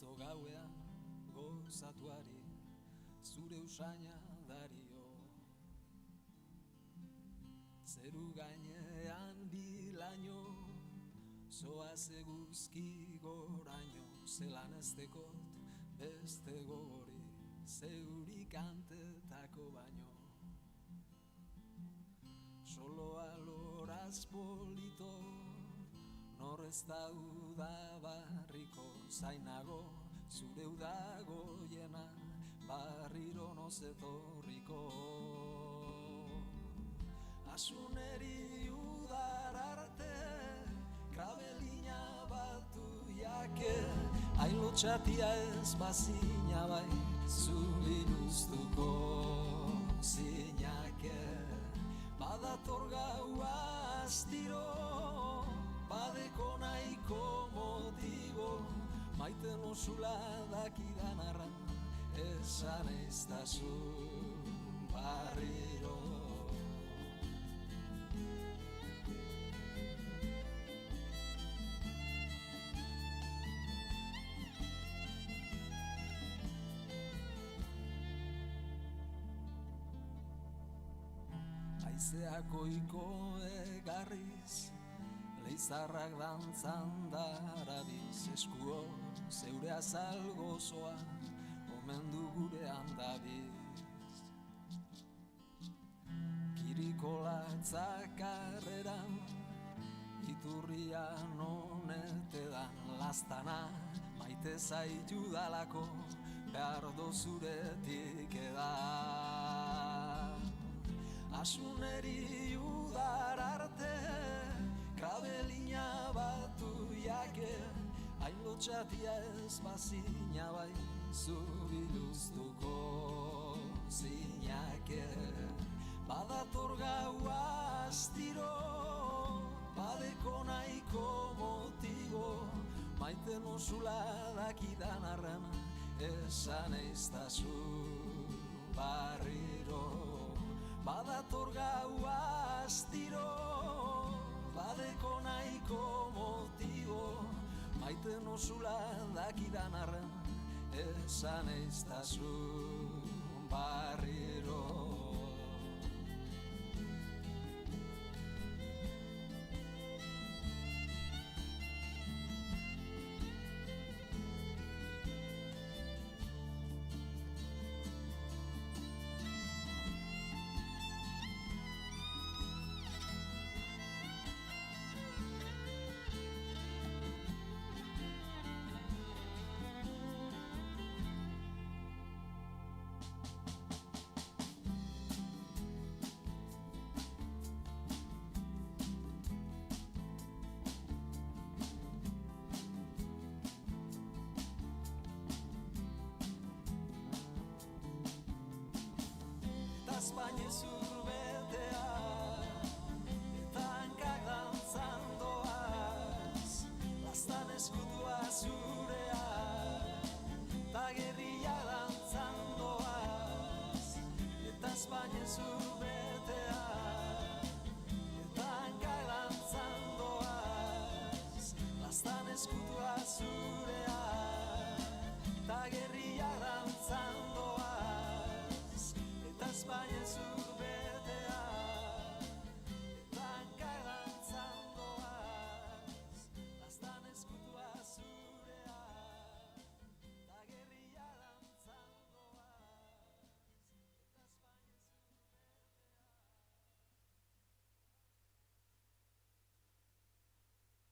Atzo gauean gozatuari zure usaina dario. Zeru gainean bilaino, zoaz eguzki goraino, zelan ez dekot beste gogori, zeuri kantetako baino. Soloa loraz polito, nor ez da udabarriko, zainago zure udagoiena, barriro noz etorriko. Asuneri udar arte, krabelina batu jake, ailotxatia ez bazina bai, zubiluztuko zinake. Badator gaua astiro, badeko nahiko motibo, maite nosula dakidan arran, esan eiztazu barriro. Aizeako iko egarriz, leizarrak dantzan darabiz, eskuo zeure azal gozoa, omen du gurean dabiz. Kirikolatza karreran, iturrian honetedan, lastana maite zaitu dalako, behar dozuretik edan. Asuneri udar arte, krabelina batu jake, ailotxatia ez bazina bai, zubiluztuko zinake. Badator gaua astiro, badeko nahiko motibo, maite nosula dakidan arren, esan eiztazu barriro. Badator gaua astiro, badeko nahiko motibo, maite nosula dakidan arren, esan eiztazu barriro. Espaine zurbetea, eta hankak dantzan doaz, lastan eskutua zurea, eta gerria dantzan doaz, eta Espaine zurbetea, eta hankak dantzan doaz, lastan eskutua zurea, eta gerria dantzan doaz, Espaine zurbetea, eta hankak dantzan doaz, lastan eskutua zurea, eta gerria dantzan doaz, eta Espaine zurbetea.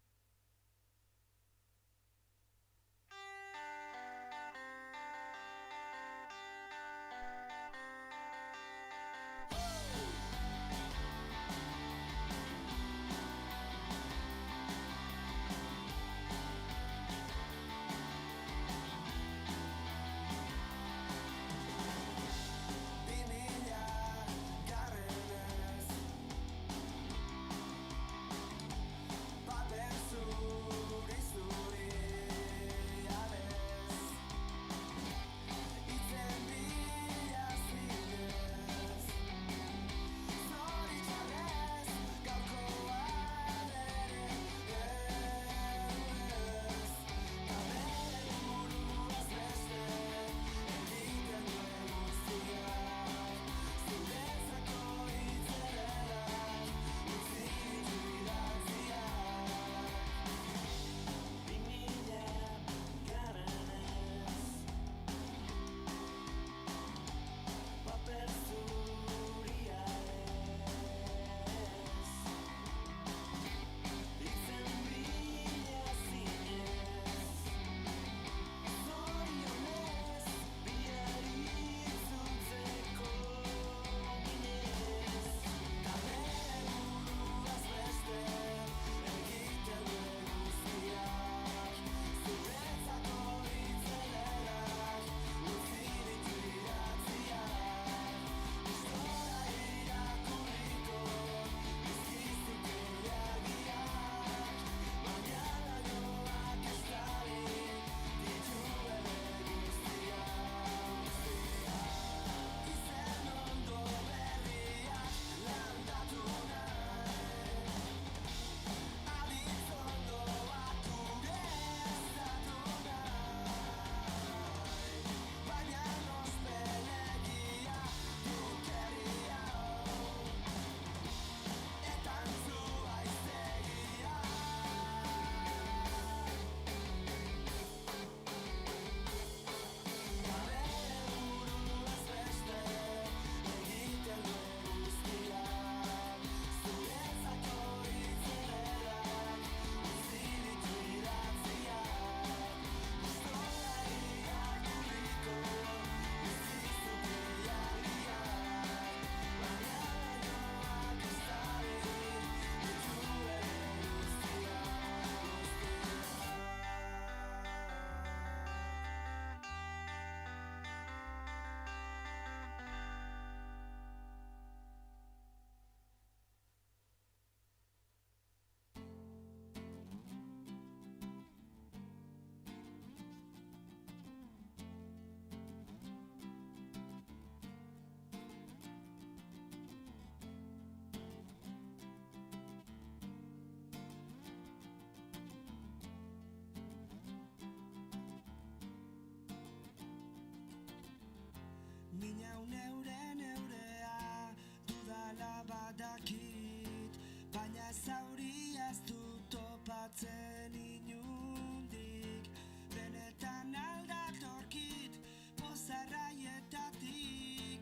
Minau neurea dudala badakit, baina zauria ez dut topatzen inundik. Benetan aldatorkit pozarraietatik,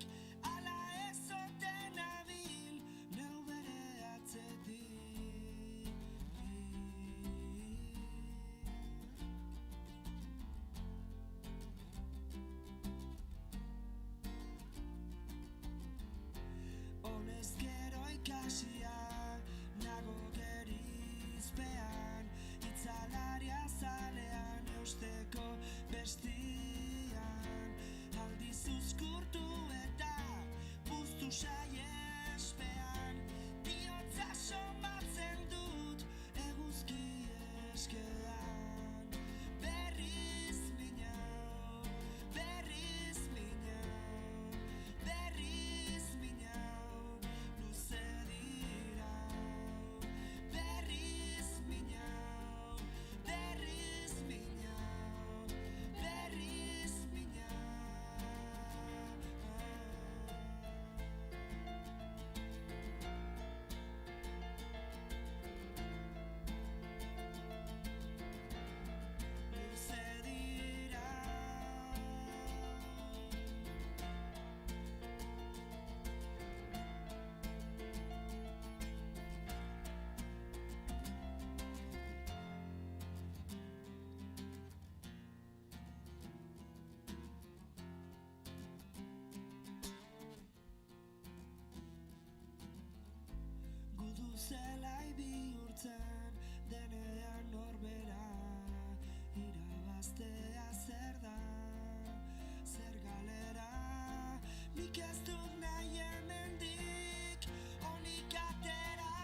ala ez oten nabil neu bere atzetik. Honezkero ikasia nago gerizpean, itzalaria zalean eusteko bestian. Aldiz uzkurtu eta puztu saiespean, bihotza somatzen dut eguzki eskean. Berriz minau, berriz minau, berriz minau, luze dirau. Berriz minau, berriz minau, berriz minau. Luze dirau. Gudu zelai bihurtzen denean norbera, irabaztea zer da, zer galera. Nik ez dut nahi hemendik onik atera,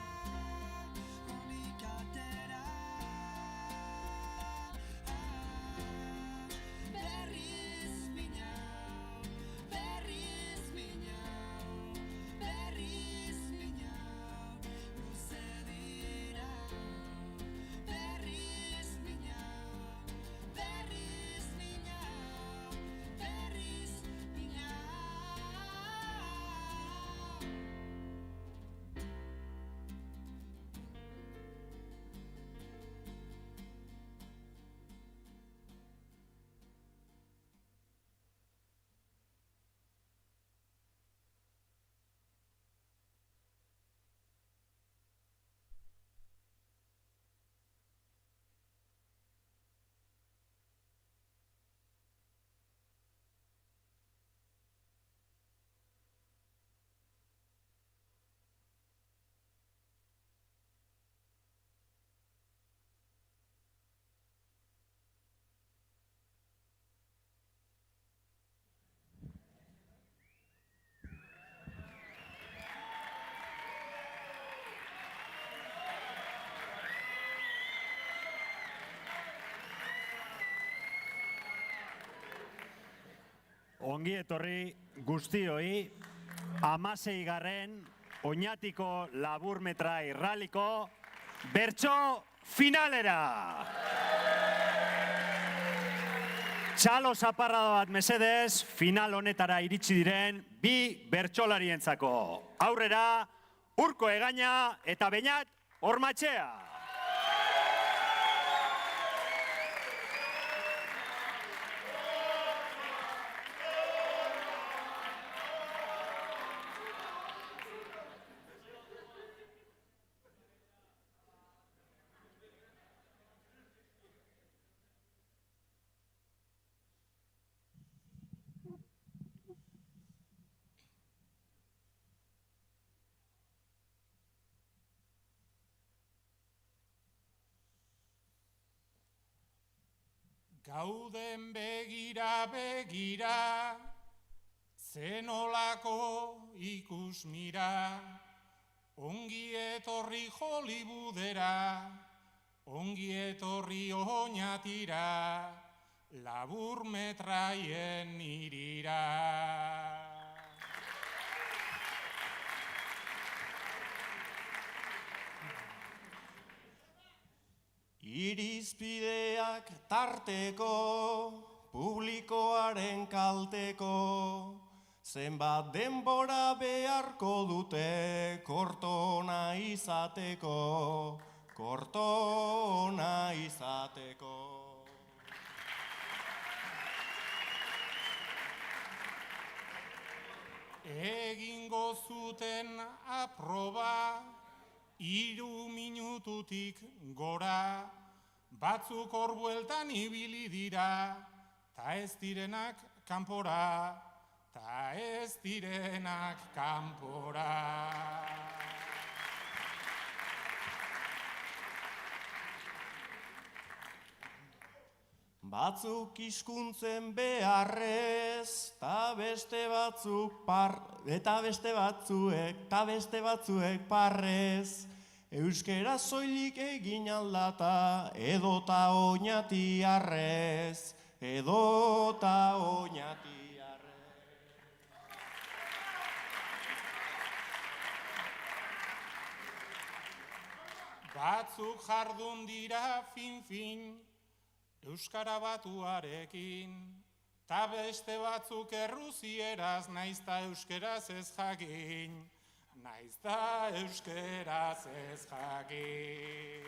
onik atera. Berriz minau, berriz minau, berriz minau, luze dirau. Berriz minau, berriz minau, berriz minau. Ongi etorri guztioi, 16. Oñatiko laburmetrai ralliko bertso finalera. Txalo zaparrada bat mesedez, final honetara iritsi diren bi bertsolarientzako. Aurrera, Urko Egaña eta Beñat Ormatxea. Gauden begira begira, zenolako ikusmira, ongi etorri Hollywoodera, ongi etorri Oñatira, laburmetraien irira. Irizpideak tarteko, publikoaren kalteko, Zenbat denbora beharko dute kortona izateko, kortona izateko. Egingo zuten aproba, 3 minututik gora, batzuk hor bueltan ibili dira, ta ez direnak kanpora, ta ez direnak kanpora. Batzuk hizkuntzen beharrez, ta beste batzuek parrez. Euskera soilik egin aldata, edota oinati arrez, edota oinati arrez. Batzuk jardun dira fin-fin, Euskara batuarekin, ta beste batzuk erruzieraz, naizta euskeraz ez jakin, naizta euskeraz ez jakin.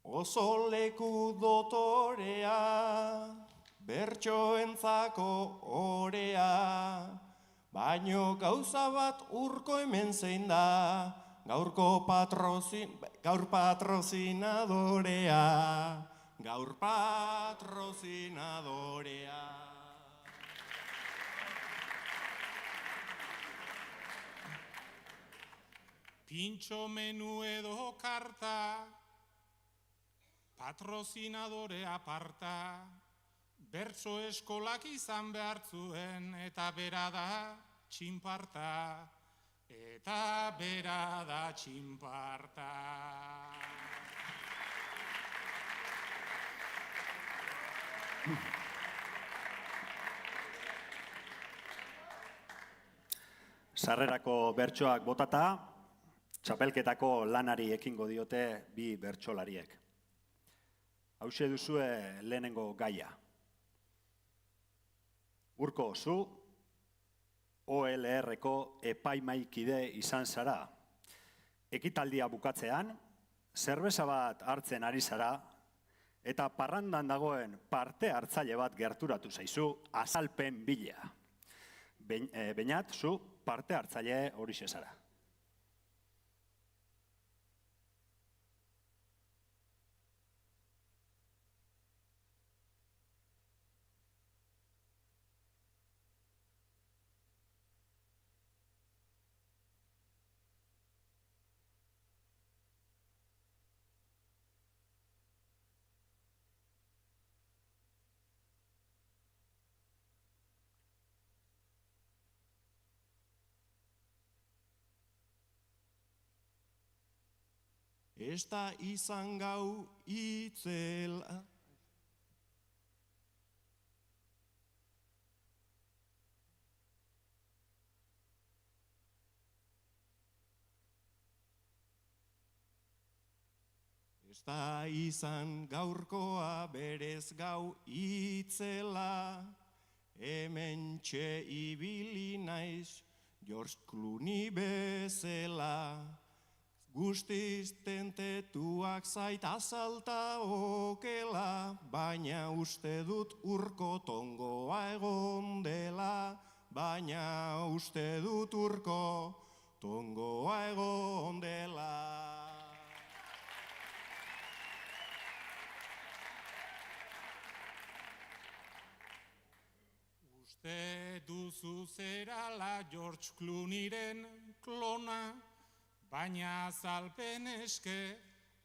Oso leku dotorea, bertsoentzako orea, baino gauza bat urko hemen zein da, gaur patrozinadorea. Pintxo menu edo karta, patrozinadore aparta, bertso eskolak izan behar zuen, eta bera da txinparta, eta bera da txinparta. Sarrerako bertsoak botata, txapelketako lanari ekingo diote bi bertsolariek. Hauxe duzue lehenengo gaia. Urko, zu OLR-ko epaimaikide izan zara. Ekitaldia bukatzean, zerbeza bat hartzen ari zara, eta parrandan dagoen parte hartzaile bat gerturatu zaizu azalpen bila. Beñat, zu parte hartzaile horixe zara. Ez da izan gau itzela. Ez da izan gaurkoa berez gau itzela, hemen txe ibili naiz, George Clooney bezela. Guztiz tentetuak zait azalta okela, baina uste dut urko tongoa egon dela, baina uste dut urko tongoa egon dela. Uste duzu zerala George Clooneyren klona, baina azalpen eske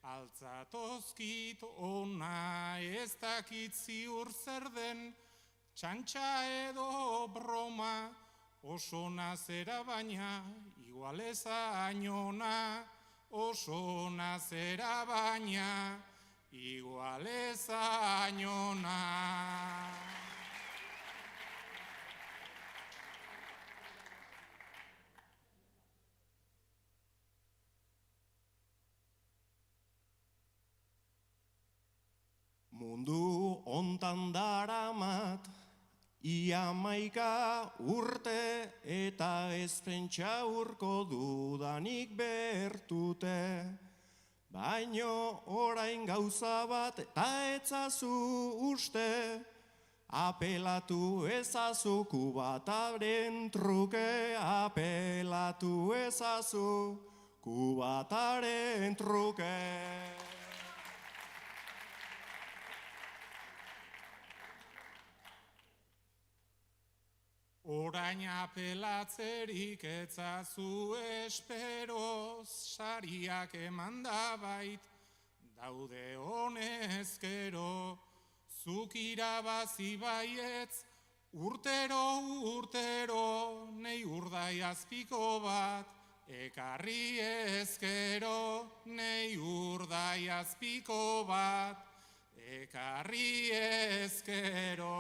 altzatozkit ona, ez dakit ziur zer den, txantxa edo broma, oso nazera baina igual ezain ona, oso nazera baina igual ezain ona. Mundu hontan daramat, ia 11 urte, eta ez pentsa urko dudanik bertute. Baino orain gauza bat eta etzazu uste, apelatu ezazu kubataren truke, apelatu ezazu kubataren truke. Orain apelatzerik etzazu esperoz, sariak emanda bait, daude honezkero, zuk irabazi baietz, urtero, nei urdai azpiko bat, ekarri ezkero, nei urdai azpiko bat, ekarri ezkero.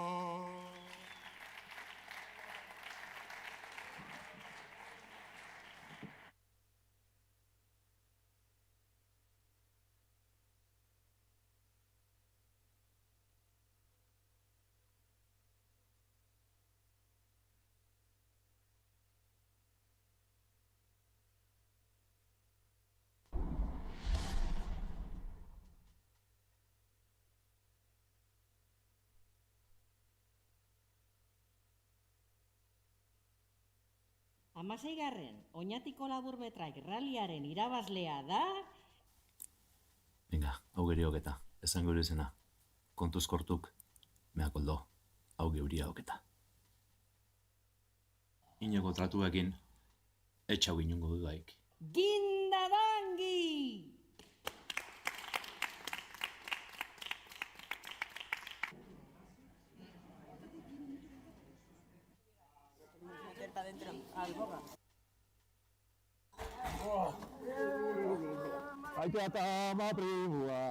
Hamaseigarren, Oñatiko laburmetrak ralliaren irabazlea da... Venga, hau geri hoketa, esan gure izena. Kontuz kortuk, mehakoldo, hau geuria hoketa. Inoko tratuekin, etxau inungo dudaik. Gindadangi! Aitatama primua.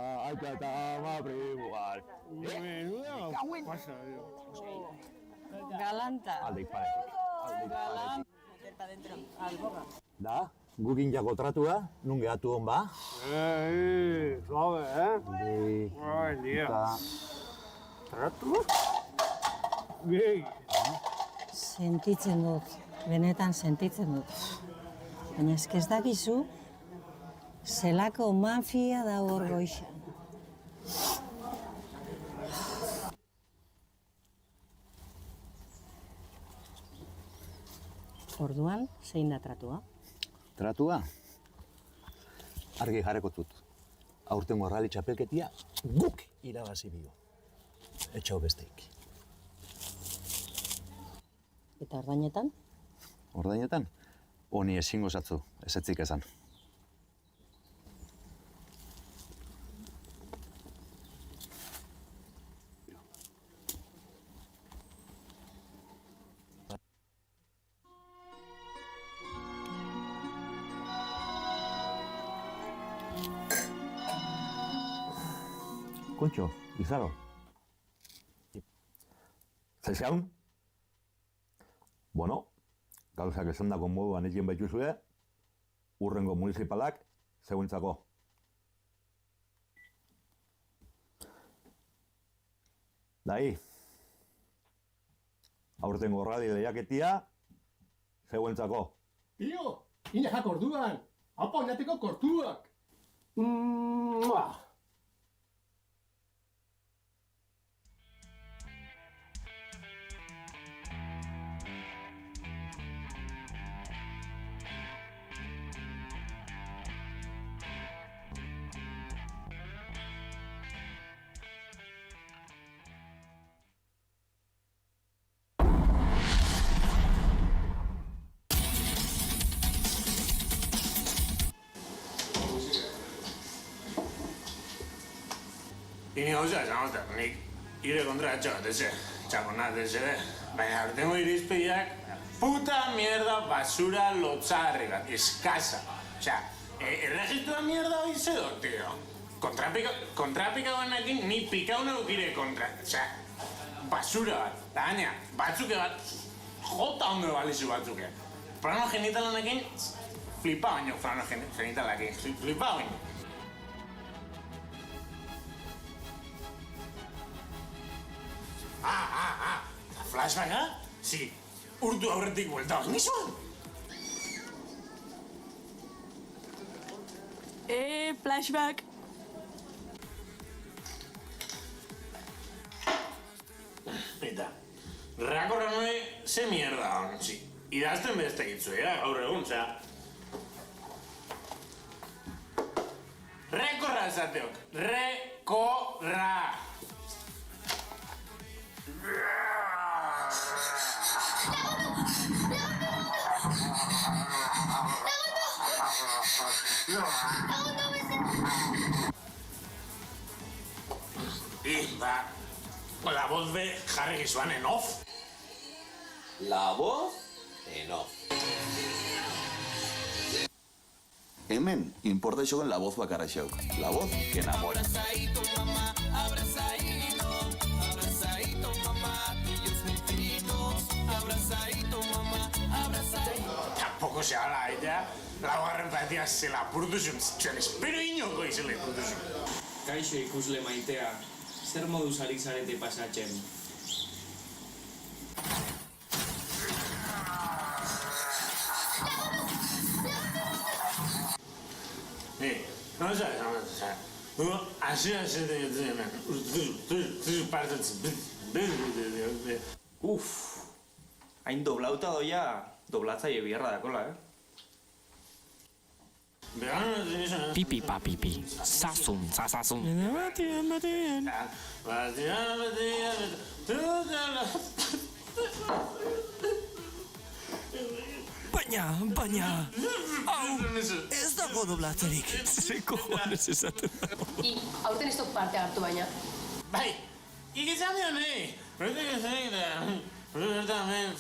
Galanta. Aldeik paretik. Galanta. Da, gukin jako tratua, nun gehatu hon ba? Suave, Buen día. ¿Tratu? Bien. Sentitzen dut, benetan sentitzen dut. Baina ez dakizu, zelako mafia da hor goixan. Orduan, zein da tratua? Tratua? Argi jarreko dut. Aurtengo rally txapelketia guk irabazi bio. Etxau besteik. Eta ordainetan? Ordainetan? Honi ezingo zatzu, ezetzik esan. Kontxo, Izaro. Zaizaun? Bueno, gauzak esandako moduan egin baituzue, urrengo municipalak zeuentzako. Dai, aurtengo rally lehiaketia zeuentzako. Tío, inajak orduan. Apa Oñatiko kortuak. Ini gauza esan oztak, nik ire kontra txakonat eze, baina aurtengo irizpideak puta mierda basura lotzarri bat, eskasa. Osea, erregistroa mierda hori zedo, tío. Kontrapika guanekin ni pikauna ukire kontra. Osea, basura bat, eta gaina, batzuke bat, jota ondo balizu batzuke. Frano genitalanekin, flipa baino frano genitalanekin, flipa baino. flashbacka? Si, urtu aurretik buelta nizun. Flashback. Eta, rakorra noi, ze mierda hon, si. Idazten beste gitzu, gaur egun, zera. Rekorra esateok, rekorra. La voz de jarri gizuan en off. La voz en off. Hemen, importa con la voz bakarra xauk. La voz que enamora. Abrazadito, mamá, abrazadito, abrazadito, mamá, tuyos infinitos, abrazadito, mamá, abrazadito. Tampoco se habla ella. Laugarren batia zela apurtuzun, txan espero inoko izela apurtuzun. Kaixo ikusle maitea, zer moduz ari zarete pasatzen? No sabes, así de hemen, partatzen, Hain doblauta doia, doblatzaile biharra dakola, Pipi pa pipi, sasun, sasasun. Batean. Baina, hau, ez dago doblatzerik. Ze cojones esaten dago. Aurten ez dut parte hartu baina. Bai, ikizan dio nahi. Horretik zenik da. Horretamen,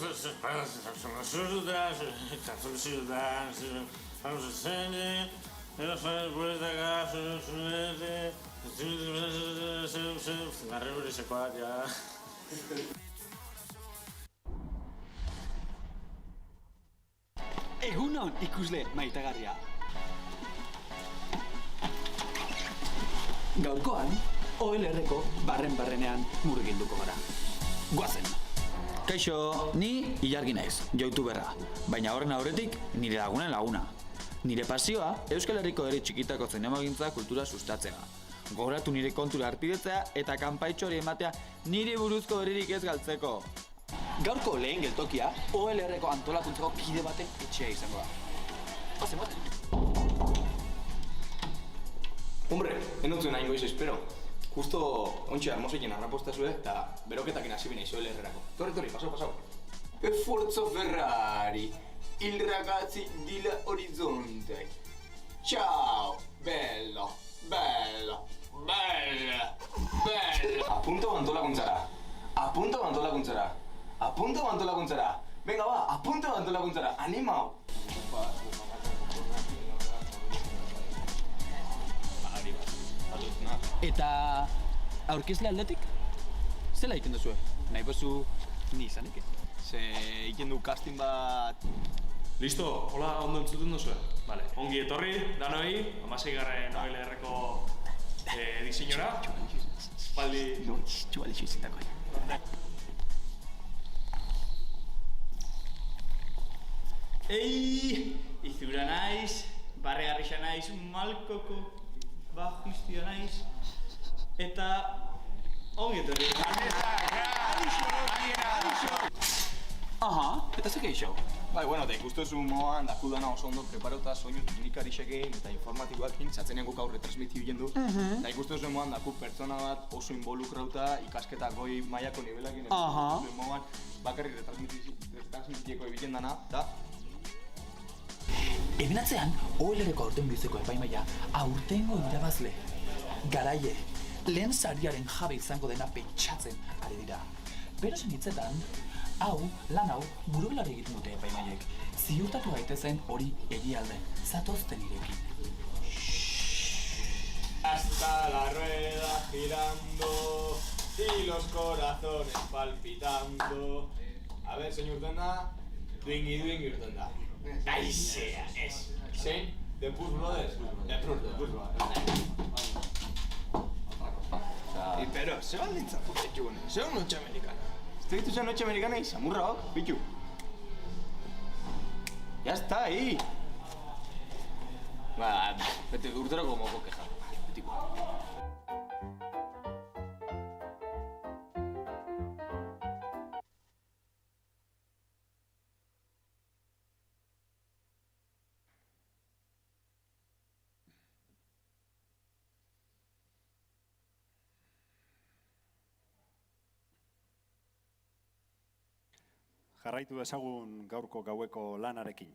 Egunon ikusle maitagarria. Gaurkoan, OLR-ko barrenean murgilduko gara. Guazen! Kaixo, ni Ilargi naiz, youtuberra. Baina horren aurretik, nire lagunen laguna. Nire pasioa, Euskal Herriko herri txikitako zinemagintza kultura sustatzea. Gogoratu nire kontura arpidetzea eta kanpaitxo hori ematea nire buruzko herririk ez galtzeko. Gaurko lehen geltokia, OLR-ko antolakuntzako kide baten etxea izango da. Ozen baten. Hombre, enontzuen hain goiz espero. Justo ontsi armozeien arrapostazue eta beroketakin hasi bina izo LR-erako. Torri, pasau. Esforzo Ferrari, il ragazzi di la orizzonte. Ciao, bello. Apunto antolakuntzara. Venga ba, apunto antolakuntzara. Animao. Eta aurkezle aldetik? Zela egiten duzue? Nahi bozu ni izanik? Ze egiten du casting bat... Listo, hola, ondo entzuten duzue? Vale, ongi etorri, danoi, 16. OLR-ko diseinora. Baldi... Txualixo izitako. Ei, izura naiz, barregarrixa naiz, malkoko bajistia naiz, eta ongi etorri. Aha, eta ze geixo? Bai, bueno, eta ikustezu moan, dakudana oso ondo preparauta soinu teknikarixekin eta informatikoakin, txatzen guk aurre transmitio jendu. Eta ikustezu moan, daku pertsona bat oso involukrauta, ikasketa goi mailako nivelakin. Ikustezu moan, bakarrik retransmitieko egiten dana, eta... Ebenatzean, OLR-ko aurten bizeko epaimaia aurtengo irabazle. Garaie, lehen sariaren jabe izango dena pentsatzen ari dira. Berosen hitzetan, lan hau, burubelari egiten dute epaimaiek. Ziurtatu gaitezen hori egialde, zatozten irekin. Hasta la rueda girando y los corazones palpitando. A ver, señor Urtenda, dwingi Urtenda. Aizea, ez. Zein? The Push Brothers? The Push Brothers. Pero, ze baldintza putetxu gune, ze hon notxe amerikana. ¿Te visto esa noche americana y samurra ok, pichu? Ya está ahí. Va, vete, urterako moko keja. Betiko. Jarraitu dezagun gaurko gaueko lanarekin.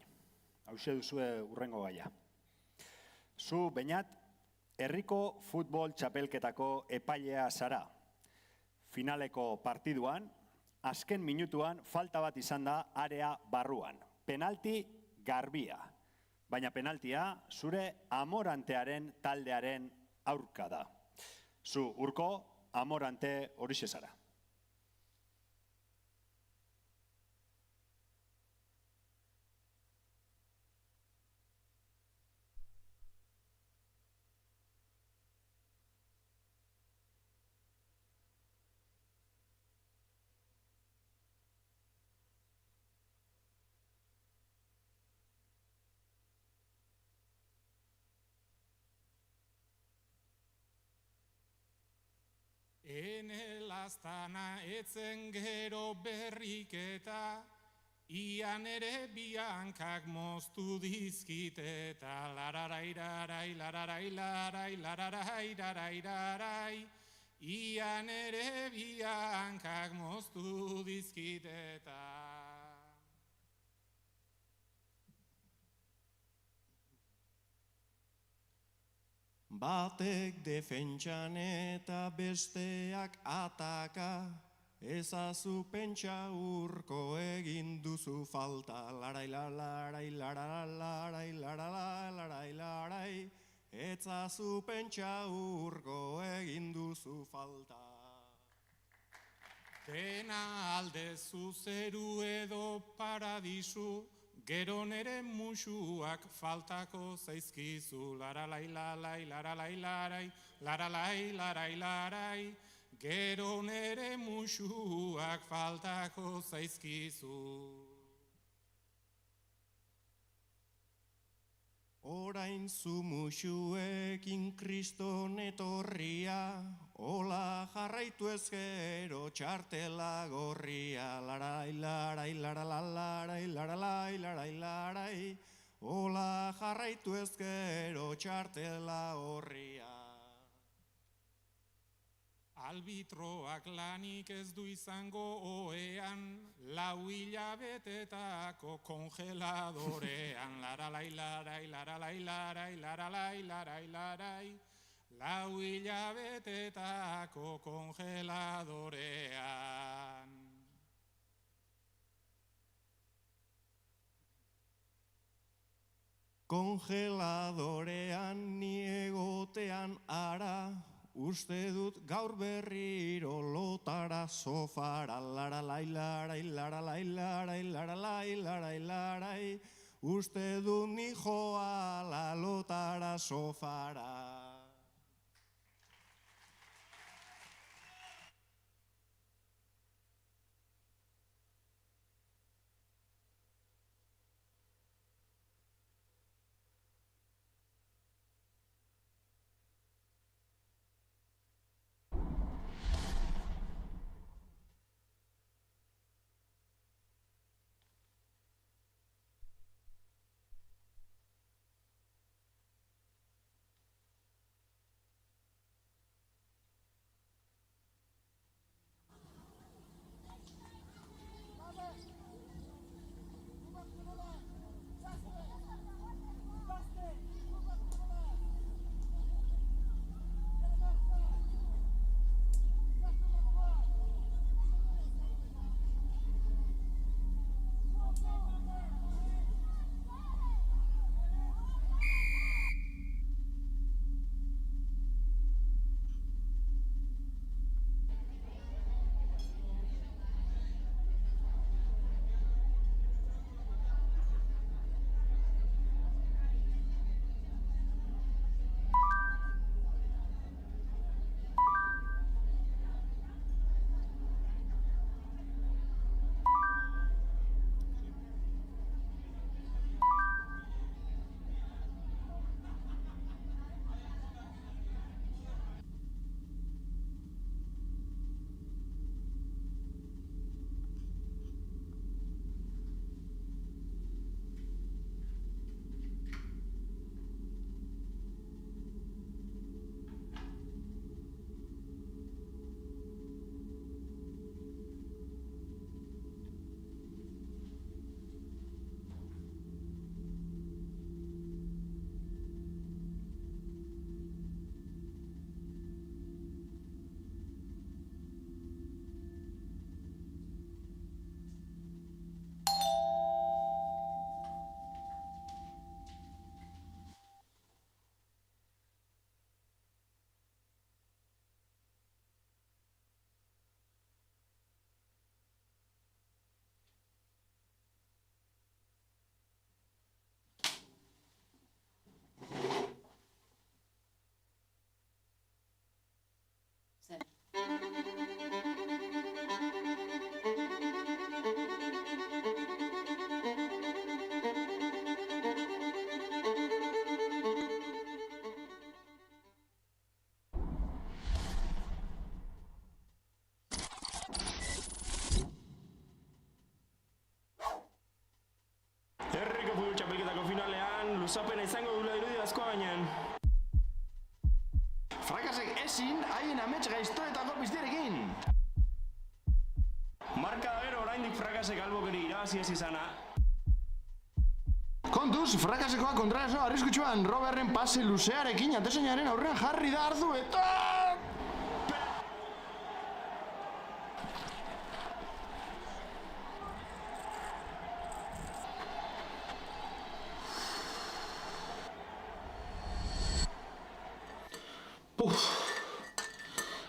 Hauxe duzue hurrengo gaia. Zu, Beñat, herriko futbol txapelketako epailea zara. Finaleko partiduan, azken minutuan falta bat izan da area barruan. Penalti garbia. Baina penaltia zure amorantearen taldearen aurka da. Zu, Urko, amorante horixe zara. Enelaztana etzen gero berriketa, ian ere biankak moztu dizkiteta. Lararairarai, lararairarai, lararairarai, ian ere biankak moztu dizkiteta. Batek defentsan eta besteak ataka, ezazu pentsa Urko egin duzu falta. Larai, larai, larai, larai, larai, ezazu pentsa Urko egin duzu falta. Dena aldezu zeru edo paradisu, gero nere musuak faltako zaizkizu. Laralai, lalai, laralai, larai, laralai, larai, larai, gero nere musuak faltako zaizkizu. Orain zu musuekin kriston etorria, hola jarraitu ez gero txartela gorria. Larai, larai, laralarai, laralai, larai, larai, hola jarraitu ez gero txartela gorria. Albitroak lanik ez du izango oean, lau hilabetetako kongeladorean. Laralai, larai, laralai, larai, laralai, larai, larai, lau hilabetetako kongeladorean. Kongeladorean ni egotean ara, uste dut gaur berriro lotara sofara. Laralai, larai, laralai, larai, laralai, larai, larai, uste dut ni joala lotara sofara. haien amets gaiztoetako piztiarekin. Marka gero oraindik frakasek albokeri irabazi ez izana. Kontuz, frakasekoa kontraeso arriskutsuan Robertren pase luzearekin atezainaren aurrean jarri da ardu eta...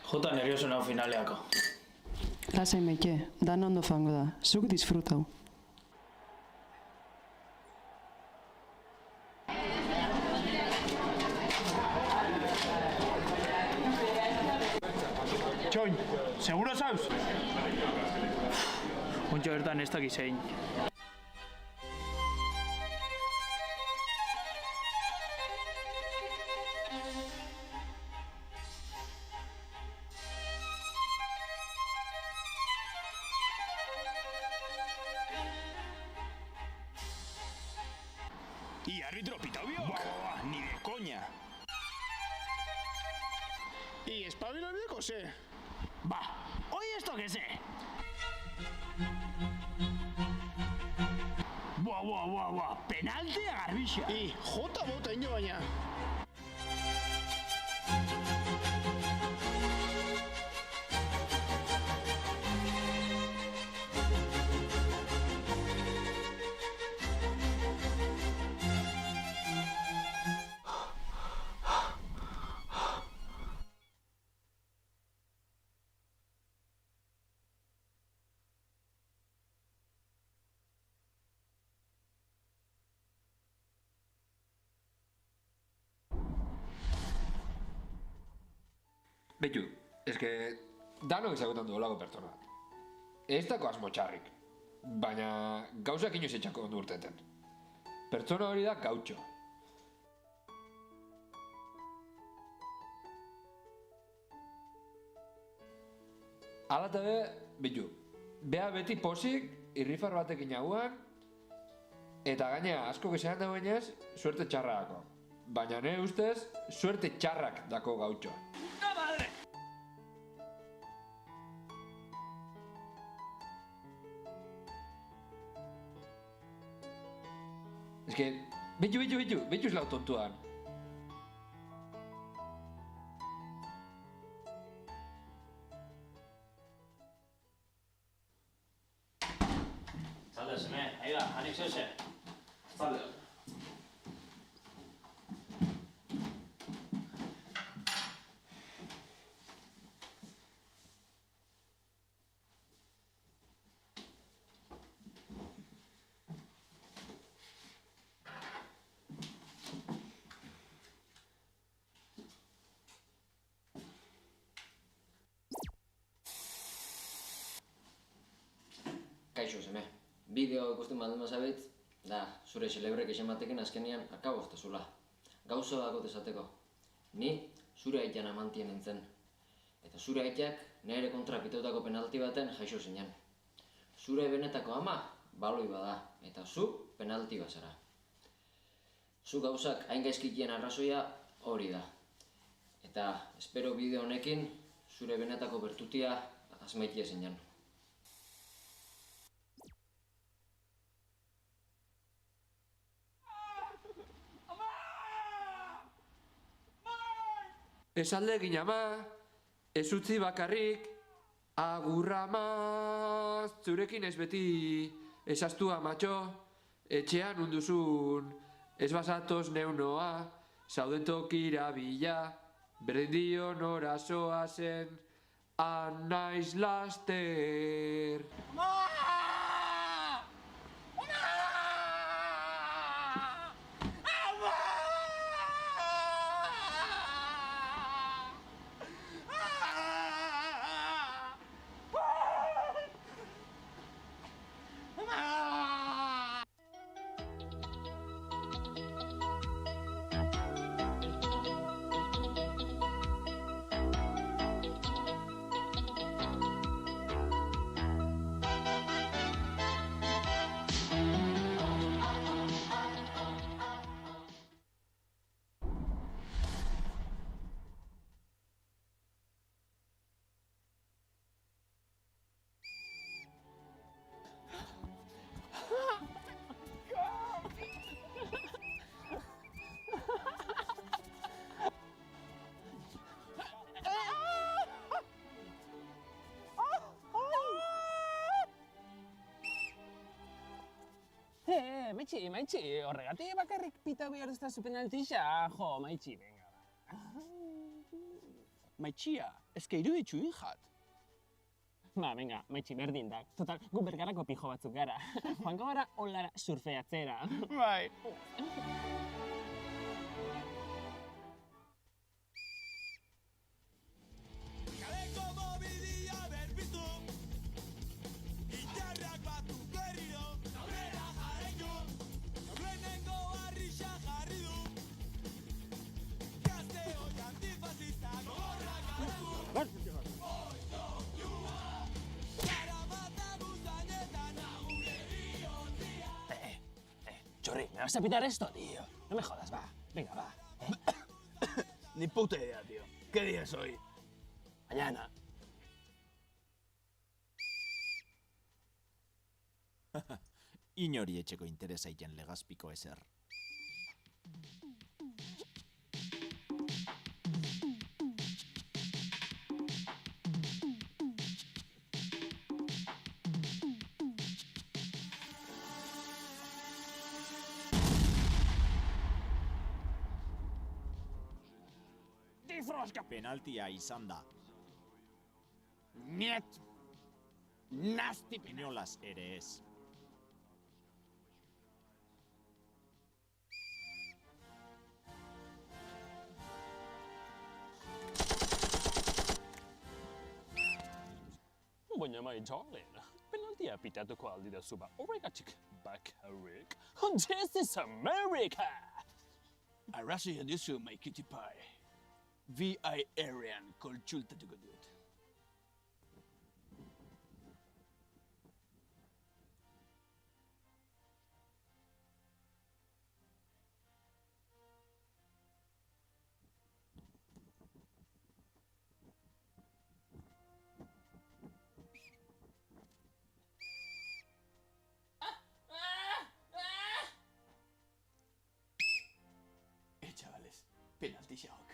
Jota nervioso nau finaleako. Lasai maite, dan ondo fango da. Zuk disfrutau. Txoin, seguro zauz? Ontsa bertan ez dakiz egin. Y árbitro Pitaubio. Ni de coña. Y espabilo el viejo, sé. Va, oye esto que sé. Buah, penalti a Garbixa. Y J bota ino baina. Beitu, eske danok ezagutan duolako pertsona. Ez dako asmo txarrik, baina gauzak inoiz etxako ondo urteten. Pertsona hori da Gautxo. Hala eta beitu, beha beti posik, irrifar batekin hauan, eta gainea asko gezean dagoenez, suerte txarra dako. Baina nire ustez, suerte txarrak dako Gautxo. Ez que, bitu eslau tontuan. Zalde, seme, ahi da, hanik zeuze. Zalde. Kaixo, seme. Bideo ikusten baldin bazabit, da, zure xelebrek esan batekin azkenean akaboztezula. Gauzo dakot esateko. Ni zure aitean amantien nintzen. Eta zure aiteak nire kontra pitautako penalti baten jaixo zinen. Zure benetako ama, baloi bada, eta zu penalti bazara. Zu gauzak hain gaizkitien arrazoia hori da. Eta espero bideo honekin zure benetako bertutia azmaitia zinen. Ez aldegin ama, ez utzi bakarrik, agurra ama, zurekin ez beti, ez astu amatxo, etxean unduzun, ez basatoz neunoa, zauden tokira bila, berdin dio nora zoazen, anaiz laster. maitxi, horregatik bakarrik pitau behar ez da zu penaltixa, jo, maitxi, venga, ba. Maitxia, ezke iruditxu injat. Ba, venga, maitxi, berdin dak. Total, gu bergarako pijo batzuk gara. Joango gara olara surfeatzera. Bai. Kaleko mobilia berpitu, gitarrak batu berriro, aurrera jarraitu, lehenengo harrisa jarri du, gazte hoi antifazista gogorrak hartu. Chorri, ¿me vas a pitar esto, tío? No me jodas, va. Venga, va. Ni puta idea, tío. ¿Qué día es hoy? Mañana. Inori etxeko interesa iten legazpiko ezer. Penaltia izan da. Niet. Nasti Inolaz ere ez. Baina maitxolen, penaltia pitatuko aldidazu ba horregatik bakarrik. This is America! Arrazia duzu, my cutie pie. VI Arean kontsultatuko dut. Chavales, penalti xaok.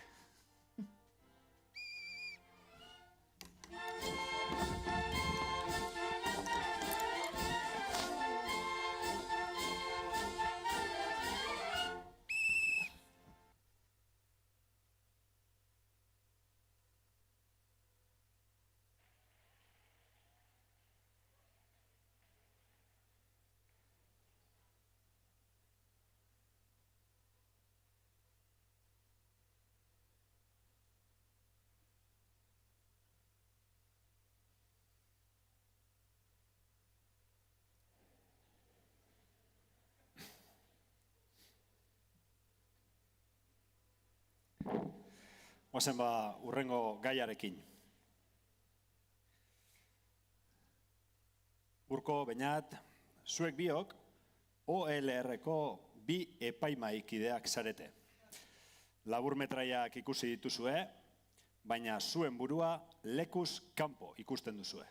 Oazen ba, urrengo gaiarekin. Urko, Beñat, zuek biok, OLR-ko bi epaimaikideak zarete. Laburmetraiak ikusi dituzue, baina zuen burua lekuz kanpo ikusten duzue.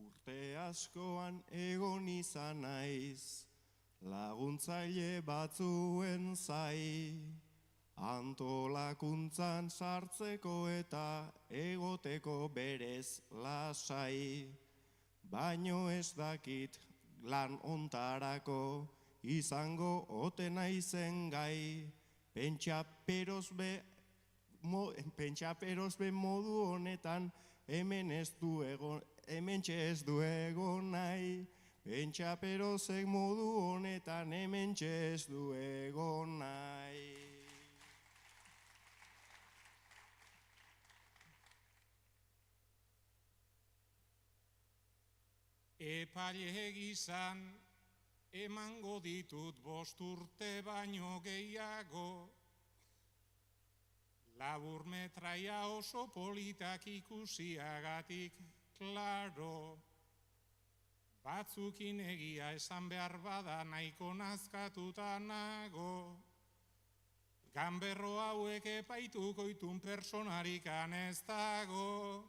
Urte askoan egon izan naiz, laguntzaile batzuen zai, antolakuntzan sartzeko eta egoteko berez lasai. Baino ez dakit lan ontarako izango ote naizen gai, pentsaperoz be modu honetan hemen ez du egon, hementxe ez du egon nahi, pentsaperozek modu honetan hementxe ez du egon nahi. Epaile gizan, emango ditut 5 urte baino gehiago. Laburmetraia oso politak ikusiagatik, klaro. Batzukin egia esan behar bada nahiko nazkatuta nago. Ganberro hauek epaituko itun personarikan ez dago.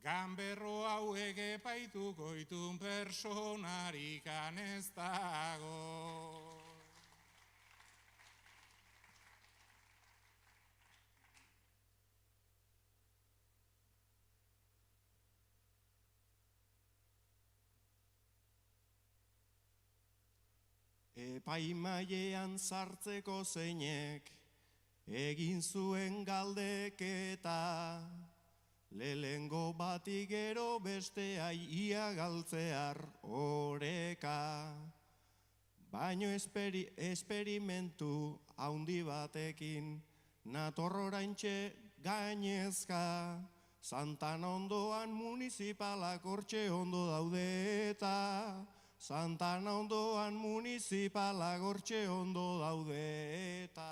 Ganberro hauek epaituko itun personarikan ez dago. Epaimailean sartzeko zeinek egin zuen galdeketa, lehengo bati gero besteai ia galtzear oreka. Baino esperimentu haundi batekin nator oraintxe gainezka, Santana ondoan municipalak hortxe ondo daude eta Santana ondoan municipalak hortxe ondo daude eta.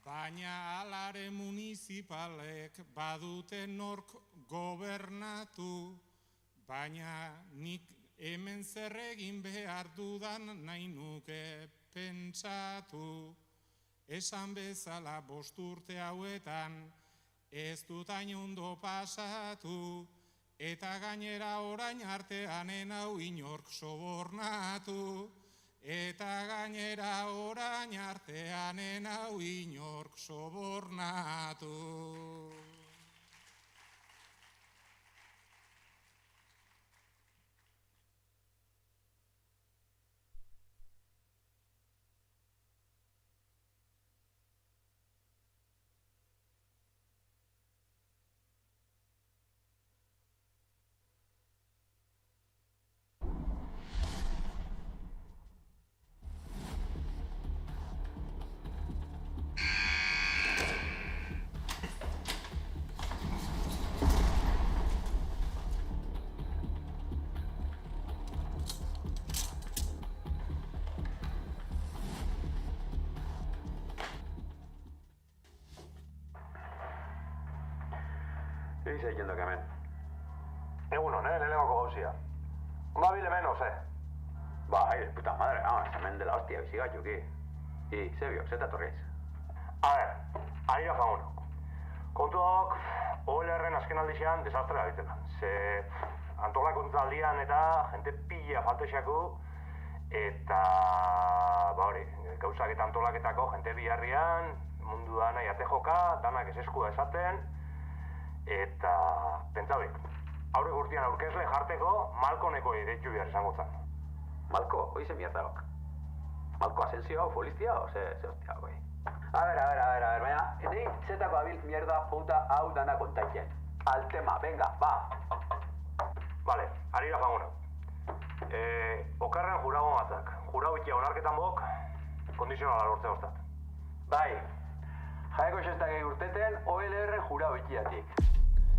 Baina alare municipalek badute nork gobernatu, baina nik hemen zer egin behar dudan nahi nuke pentsatu. Esan bezala 5 urte hauetan ez dut hain ondo pasatu, eta gainera orain artean hau inork sobornatu. Eta gainera orain artean hau inork sobornatu. Dice yendo que amen. Egunon, lehenengoko gauzia. Ondo abile menos, Bai, puta madre, hemen dela hostia, bizigatxuki. Ze biok, zeta torriz? A ver, ari da faguno. Kontuak, OLR-en azken aldixean desastre gabitzen. Ze antolakuntzaldian eta jente pila faltexaku, eta, hori, gauzak eta antolaketako jente biharrian, mundu dana jate joka, danak ez eskua esaten, eta, pentsabik, aurre gurtian aurkezle jarteko Malkoneko deitu behar izango zen. Malko, hoi ze mierdalok. Malko Asensio hau, polizia, o ze hostia, hoi. A ver, baina, ni zetako abil mierda puta hau dana kontatzen. Al tema, venga, va. Vale, ari da faguna. Okarren jurago matzak. Jurau ikia onarketan bok, kondizionala lortze hostat. Bai, jaeko xestak urteten OLR jurau ikiatik.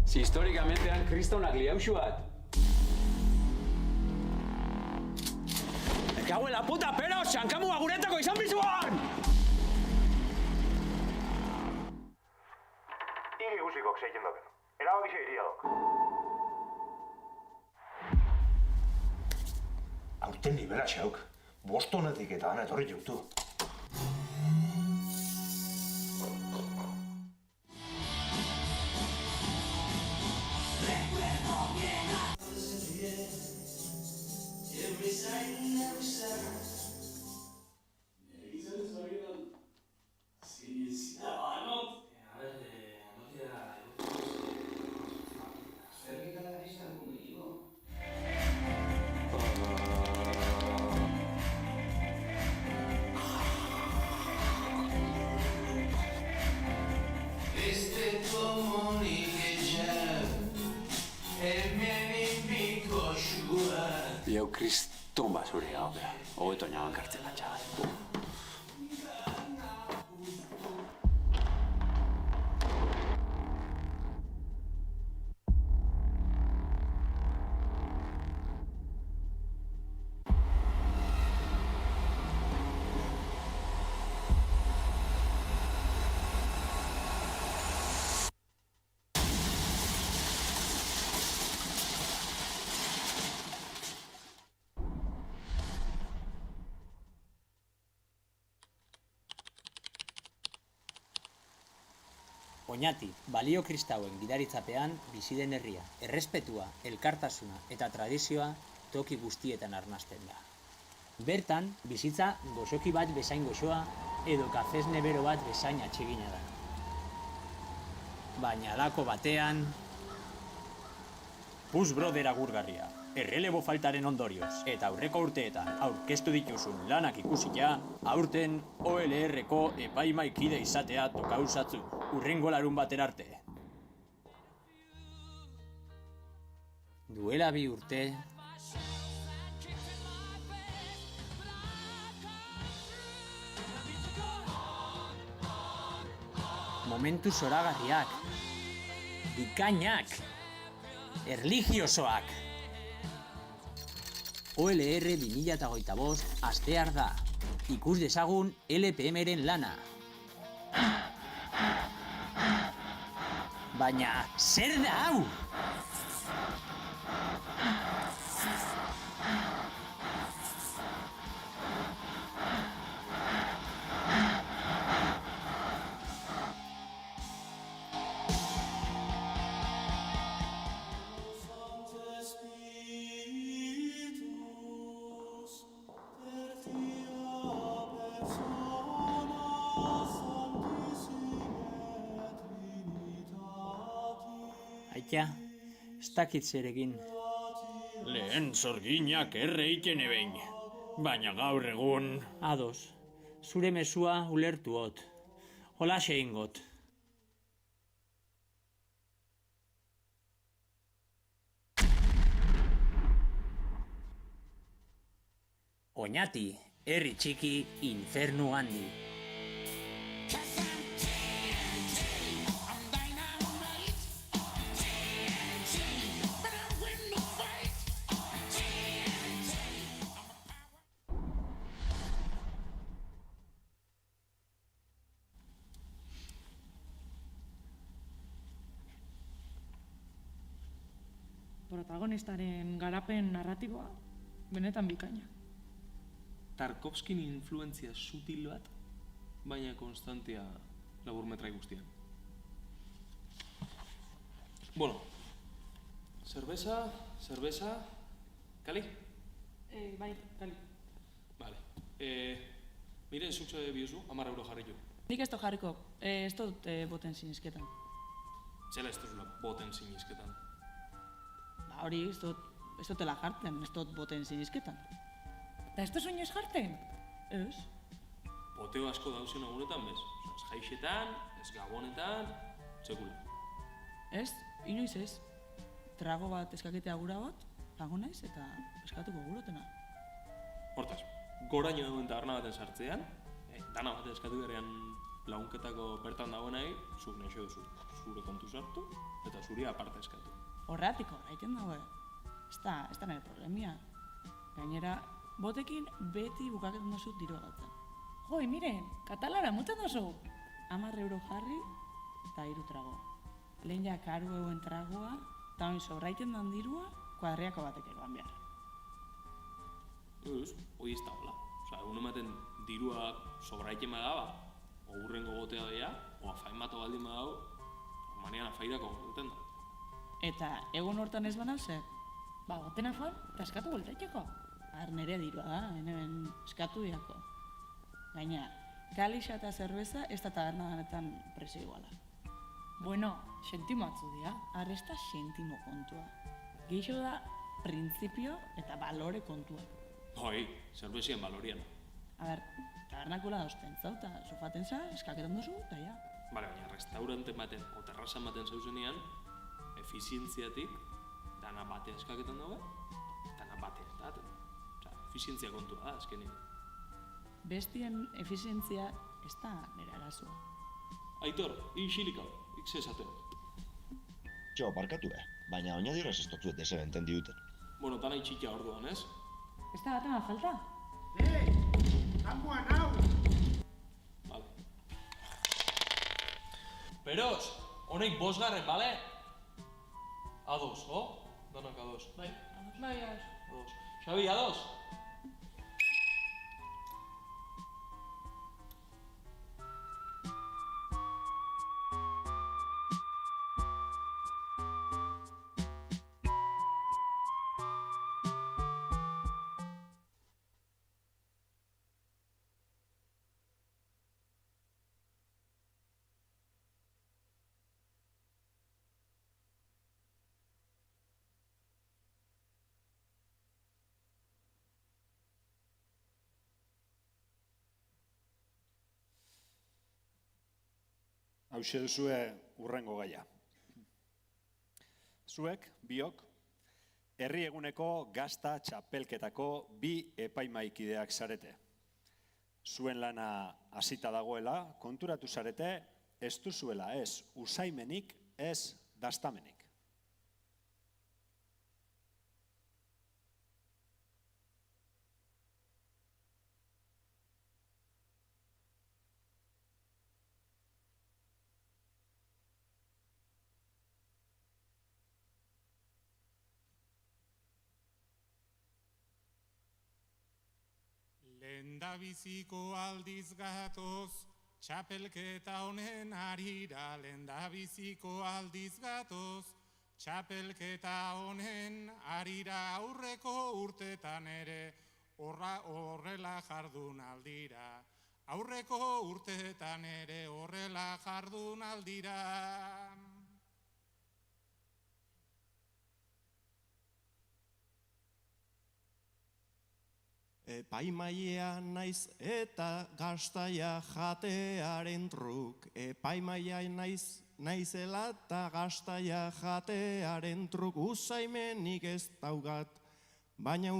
Si históricamente han kristonak liauxu bat. Me cago en la puta, pero xankamua guretako izan bizuan! Igi guzikok zeiken doken. Erabakixe iria dok. Aurten libera xauk. Bostonetik eta ana etorri jautu. Iau kriston basuri hau beha. Hogeto nagoen kartzela, txagal. Oñati, balio kristauen gidaritzapean bizi den herria, errespetua, elkartasuna eta tradizioa toki guztietan arnasten da. Bertan, bizitza goxoki bat bezain goxoa edo kafez nebero bat bezain atsegina da. Baina halako batean... Push Brother agurgarria, errelebo faltaren ondorioz eta aurreko urteetan aurkeztu dituzun lanak ikusita, aurten OLR-ko epaimaikide izatea tokauzatzu, urrengo larun batera arte. Duela 2 urte... Momentu zoragarriak, bikainak, erligiosoak. OLR 2025 hastear da. Ikus dezagun LPM-ren lana. Baina, zer da hau? Aita, ez dakit zer egin. Lehen zorginak erreiten ebein, baina gaur egun... Ados, zure mezua ulertuot. Holaxe ingot. Oñati, herri txiki, infernu handi. Protagonistaren garapen narratiboa benetan bikaina. Tarkovskin influentzia sutil bat, baina konstantia laburmetrai guztian. Bueno, cerveza, kali? Bai, kali. Vale. Miren, zutxe biozu, 10 euro jarri jo. Nik ez dut jarriko, ez dut boten sinizketan. Zela ez duzula boten sinizketan. Hori, ez dutela jartzen, ez dut boten sinizketan. Eta ez duzu inoiz jartzen? Ez. Boteo asko dauzen agunetan, bez? Ez jaixetan, ez gabonetan, txekula. Ez, inoiz ez. Trago bat eskaketea gura bat, pago naiz eta eskatuko gurotena. Hortaz, goraino dagoen taberna baten sartzean, dana baten eskatu berean lagunketako bertan dagoenai, zuk neixo duzu. Zure kontu sartu eta zuri aparte eskatu. Horreatiko, raiten dago, ez da nire problemia. Gainera, botekin beti bukaketan duzu dirua galtzen. Joi, miren, katalara mutzen duzu. 10 euro jarri eta 3 trago. Lehen ja karu euen tragoa, eta hori sobraiten dan dirua, kuadriako batek eroan behar. Ez, hori ez da hola. Egun ematen dirua sobraiten badaba, o hurrengo botea doia, o afain bato baldin badau, manean afairako duten da. Eta egun hortan ez banau zer? Ba, goten afan, eta eskatu bultaiteko. Nere dirua da, hemen eskatu diako. Gaina, kalixa eta zerbeza ez da taberna ganetan presio iguala. Bueno, sentimo atzu dira. Ez da sentimo kontua. Geixo da printzipio eta balore kontua. Hoi, zerbezien balorian. Tabernakula dauzten zau, eta sofaten za, eskaketan duzu, eta ja. Bale, baina restaurante baten, o terrazan baten zauzenean, efizientziatik, dana bate eskaketan dago, dana bate daten. Efizientzia kontua da, azkenin. Bestien efizientzia ez da nire arazoa. Aitor, ixilik hau, esateo. Jo, barkatu baina oinadirraz ez dutzuet eze enten diuten. Bueno, dana itxikia orduan, ez? Ez da batena falta? Tangoan hau! Vale. Peros, honek 5, bale? Ados, Danak ados. Bai, ados. Xabi, ados? hauxe duzue urrengo gaia. Zuek, biok, herri eguneko gazta txapelketako 2 epaimaikideak zarete. Zuen lana hasita dagoela, konturatu zarete, ez duzuela ez usaimenik, ez dastamenik. Lehendabiziko aldiz gatoz, txapelketa honen harira. Lehendabiziko aldiz gatoz, txapelketa honen harira. Aurreko urtetan ere horrela jardun aldira. Aurreko urtetan ere horrela jardun aldira. Epaimaia naiz eta gaztaia jatearen truk. Epaimaia naizela eta gaztaia jatearen truk. Usaimenik ez daugat, baina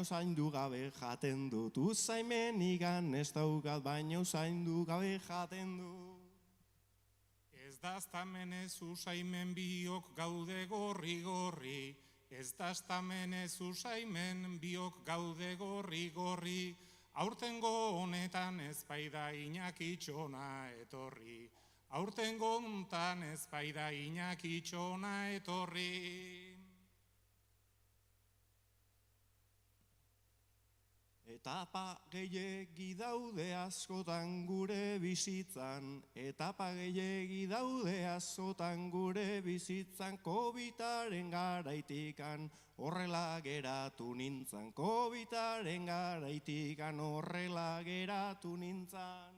usaindu gabe jaten dut. Usaimenikan ez daugat, baina usaindu gabe jaten dut. Ez daztamenez usaimen biok gaude gorri-gorri. Ez daztamenez usaimen biok gaude gorri-gorri. Aurtengo honetan ez baida Iñaki txona etorri. Aurtengo honetan ez baida Iñaki txona etorri. Etapa gehiegi daude askotan gure bizitzan. Etapa gehiegi daude askotan gure bizitzan. Kobitaren garaitikan horrela geratu nintzan. Kobitaren garaitikan horrela geratu nintzan.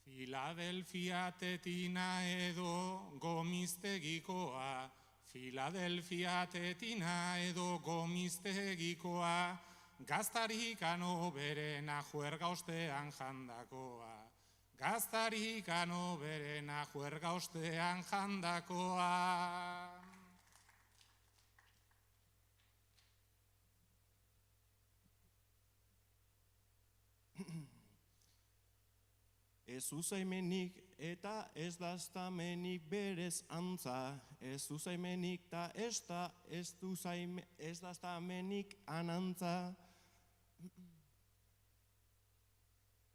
Filadelfia tetina edo gomiztegikoa. Filadelfia tetina edo gomiztegikoa, gaztarikano berena juerga ostean jandakoa. Gaztarikano berena juerga ostean jandakoa. Ez usaimenik eta ez daztamenik berez antza. Ez usaimenik eta ez daztamenik anantza.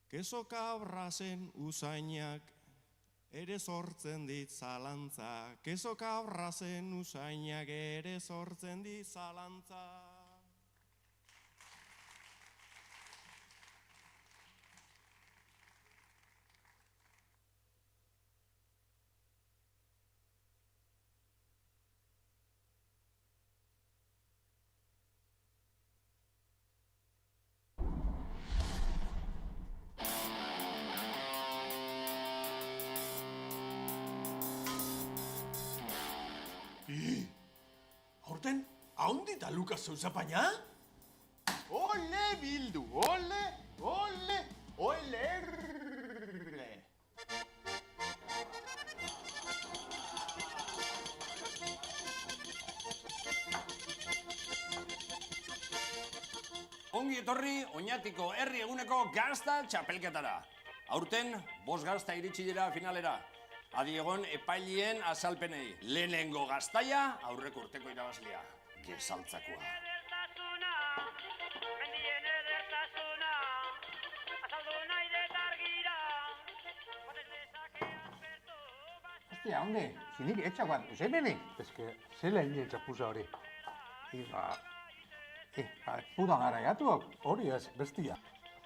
Keso kabrazen usainak ere sortzen dit zalantza. Keso kabrazen usainak ere sortzen dit zalantza. Aurten, ahondita Lukas zeuzapaina? Ole bildu, ole, ole, ole. Ongi etorri Oñatiko herri eguneko gazta txapelketara. Aurten, 5 gazta iritsi dira finalera. Adi egon epaileen azalpenei. Lehenengo gaztaia aurreko urteko irabazlea. Gezaltzakoa. Hostia, onde? Zinik etxakoan, usaimenik? Ez que, zela inen txapuza hori. Pudan gara gatuok? Hori ez, bestia.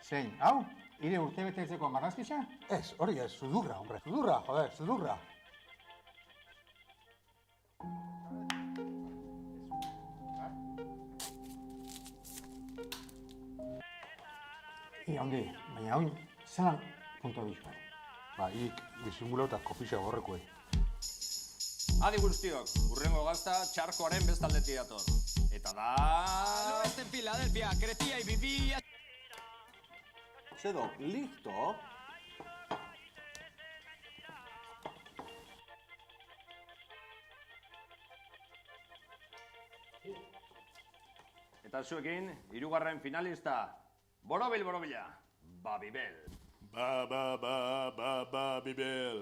Zein, hau? Ire urte betetzeko marrazkiza? Ez, hori ez, sudurra, hombre. Sudurra, joder, sudurra. Ondi, baina oin, zelan punto bizka. Ik disimulo eta kopisa gorrekoei. Adi guztiok, urrengo gazta txarkoaren bestaldetik dator. Eta da... Al oeste en Filadelfia, crecía y vivía... Zedo, listo? Eta zuekin, 3. finalista, Borobila, Babibel. Babibel.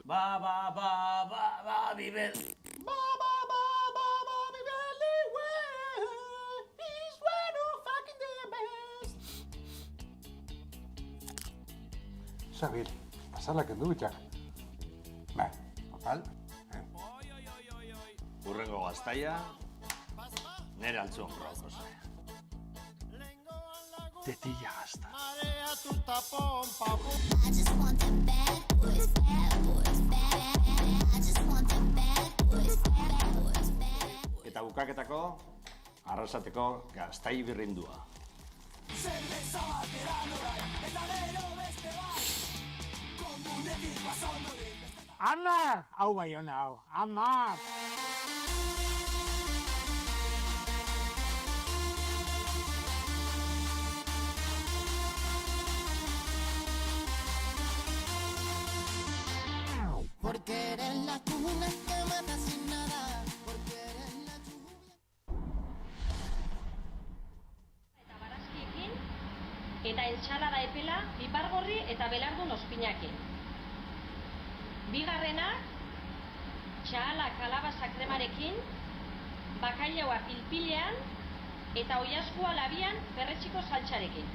Babibel. Xabil, pasarla kendu bitxak. Total. Urrengo gaztaia, nere altzun prokoz. Tetilla gazta. Eta bukaketako, arrasateko gaztai birrindua. Amar! Hau bai hona hau, amar! Porque eres la tuna que mata sin nada. Porque eres la lluvia. Eta barazkiekin, eta entsalada epela, pipargorri eta belardun ospinakin. Bigarrenak, txahala kalabaza kremarekin, bakailaua pilpilean eta oilaskua labian perretxiko saltxarekin.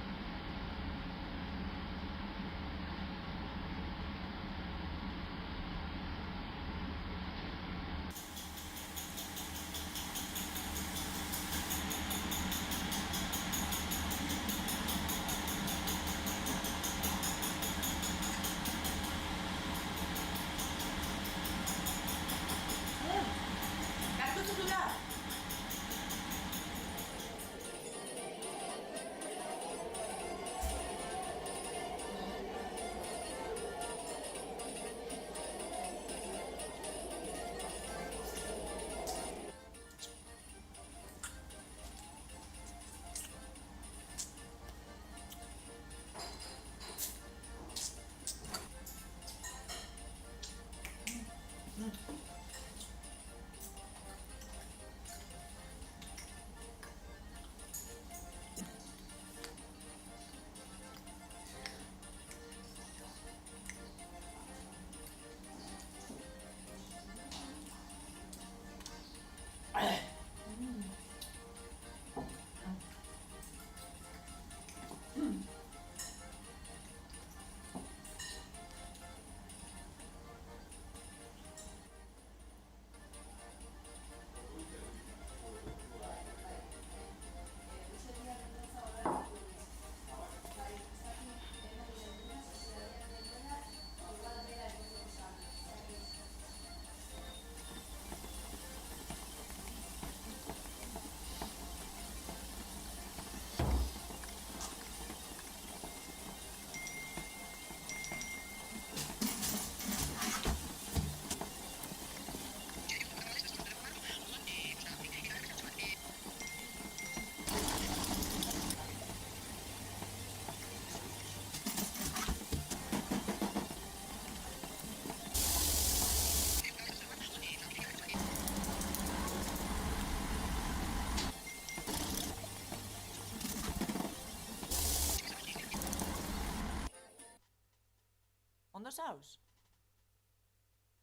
Ondo zauz?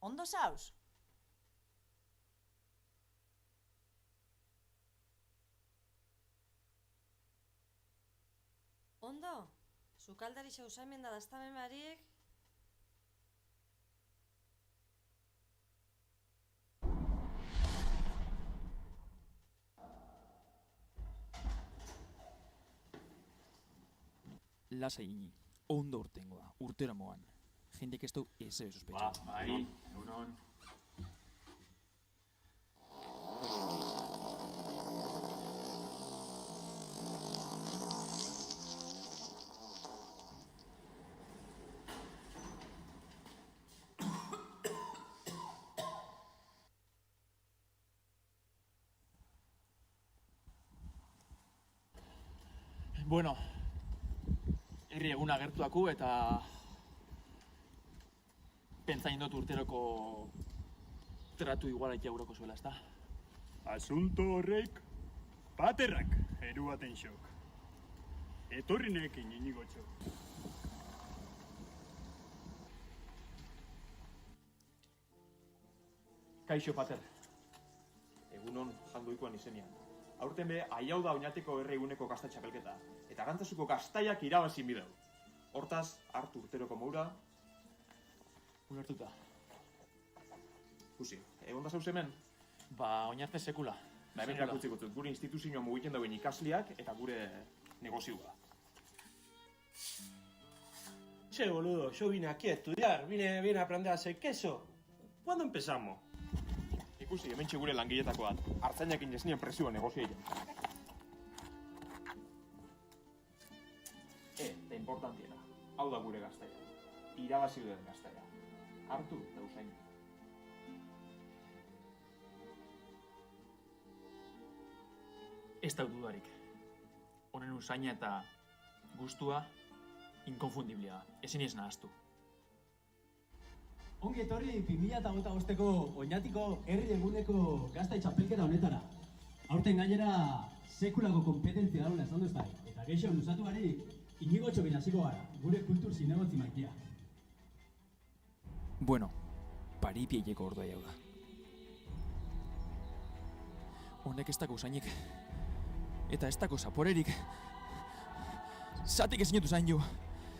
Ondo zauz? Ondo? Sukaldari xauzamen da daztamen barik? Lasai ini, ondo urtengoa, urtero moan. Jendek ez du eze sospetxa. Bai, egunon. Bueno, herri eguna gertuaku eta pentsain dut urteroko tratu igualaitea euroko zuela, ezta? Asunto horrek Paterrak, eru baten xok. Etorri nekin, Iñigotxo. Kaixo, pater. Egunon jandoikoan izenean. Aurten be, aiau da oinatiko eguneko gazta txapelketa. Eta gantzasuko gaztaiak irabazin bideu. Hortaz, hartu urteroko moura. Ulertuta. Kusi, egon da zauz hemen? Ba, oinarte sekula. Ba, hemen erakutziko dut, gure instituzioa mugitzen dauen ikasliak eta gure negozioa. Che, boludo, yo vine aquí a estudiar, vine a aprender a hacer queso. ¿Cuándo empezamos? Ikusi, hemen gure langiletako bat. Artzainekin jesnien presioa negozioa. Eta importantiena, hau da gure gaztaia. Irabazi duen gaztaia. Hartu eta usain. Ez da dudarik. Honen usaina eta gustua inkonfundiblia. Ezin ez nahaztu. Ongi etorri 2025ko Oñatiko herri eguneko gazta txapelketa honetara. Aurten gainera sekulako kompetentzia daula esan duztai. Eta geixo luzatu barik Iñigotxo binaziko gara, gure kultur zinegotzi maitia. Bueno, paripieieko ordua jau da. Honek ez dako usainik. Eta ez dako zaporerik. Zatik ezin usain jo.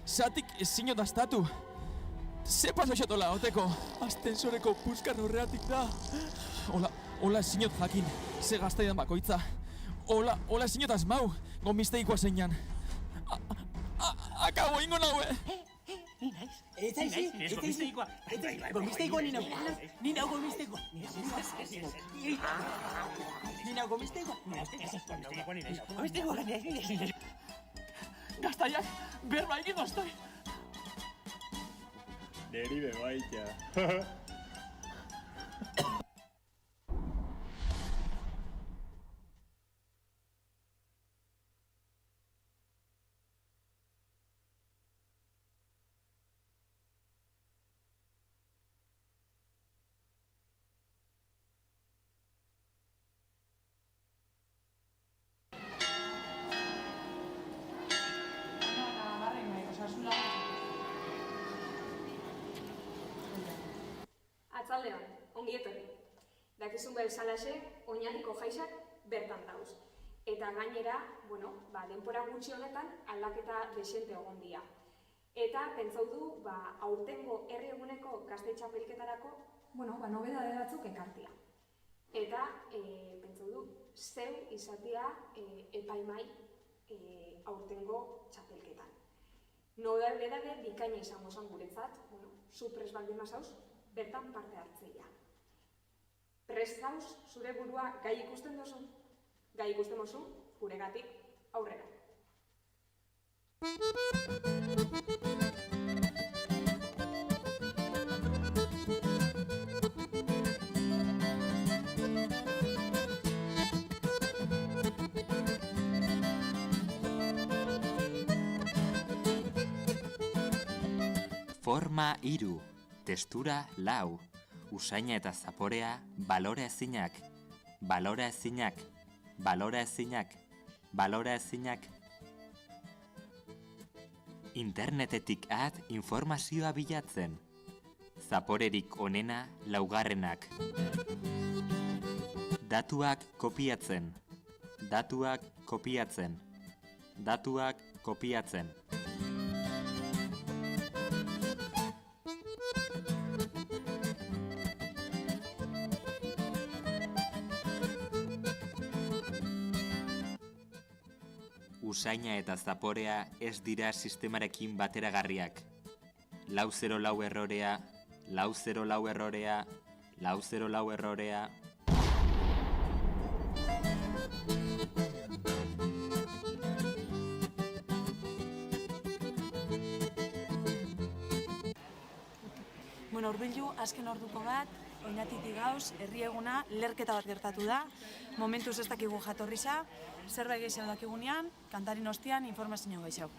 Zatik ezin daztatu. Ze paso xatola, oteko. Astensoreko puskar horreatik da. Hola ezin jakin. Ze gaztaidan bakoitza. Hola ezin asmau. Gomisteikoa zeinan. Akabo ingo naue. Ni naiz. Gomisteikoa. Gomisteikoa ni nau. Ni nau gomisteikoa. Ni nau gomisteikoa. Gomisteikoa ni naiz. Gaztaiak berba egin doztoi. Deribe baita. Atzaldeon, ongi etorri. Dakizun bezalaxe, Oñatiko jaixak bertan dauz. Eta gainera, denpora gutxi honetan aldaketa desente egon dira. Eta pentsau du, aurtengo herri eguneko gazte txapelketarako, nobedade batzuk ekartia. Eta pentsau du, zeu izatea epaimai aurtengo txapelketan. Nobedade bikaina izango zen guretzat, zu prest baldin mazauz, bertan parte hartzeia. Prest zauz, zure burua gai ikusten dozu? Gai ikusten mozu, guregatik aurrera. Forma 3, testura 4, usaina eta zaporea balora ezinak, balora ezinak, balora ezinak, balora ezinak. Internetetik at informazioa bilatzen. Zaporerik onena 4. Datuak kopiatzen. Datuak kopiatzen. Datuak kopiatzen. Usaina eta zaporea ez dira sistemarekin bateragarriak. 404 errorea, 404 errorea, 404 errorea. Hurbildu, azken orduko bat, Oñatitik gauz, herri eguna, lerketa bat gertatu da. Momentuz ez dakigu jatorriza, zerbait gehiago dakigunean, kantarin ostian informazio gehiago.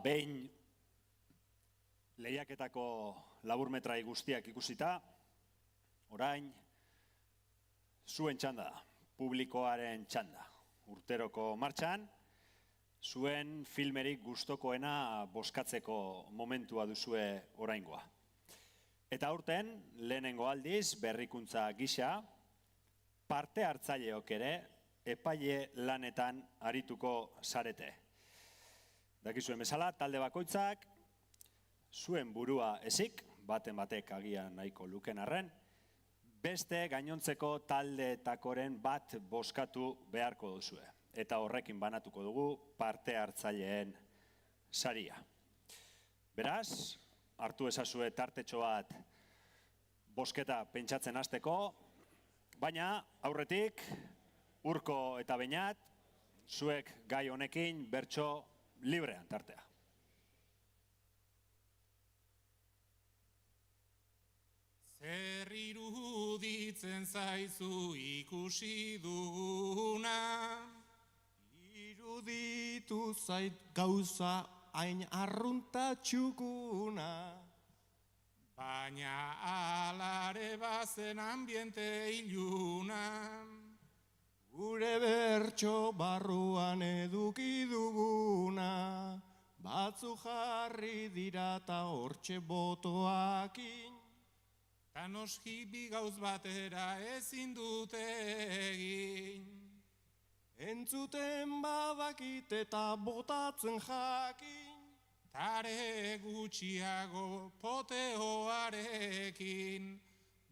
behin lehiaketako laburmetrai guztiak ikusita, orain zuen txanda da, publikoaren txanda. Urteroko martxan, zuen filmerik gustokoena bozkatzeko momentua duzue oraingoa. Eta aurten, lehenengo aldiz, berrikuntza gisa, parte hartzaileok ere epaile lanetan arituko zarete. Dakizuen bezala, talde bakoitzak, zuen burua ezik, baten batek agian nahiko luken arren, beste gainontzeko taldeetakoren bat bozkatu beharko duzue. Eta horrekin banatuko dugu parte hartzaileen saria. Beraz, hartu ezazue tartetxo bat bozketa pentsatzen hasteko, baina aurretik, Urko eta Beñat, zuek gai honekin bertso librean tartea. Zer iruditzen zaizu ikusi duguna? Iruditu zait gauza hain arrunta txukuna. Baina alare bazen ambiente iluna. Gure bertso barruan eduki duguna. Batzu jarri dira ta hortxe botoakin. Ta noski bi gauz batera ezin dute egin. Entzuten badakit eta botatzen jakin. Tare gutxiago poteoarekin.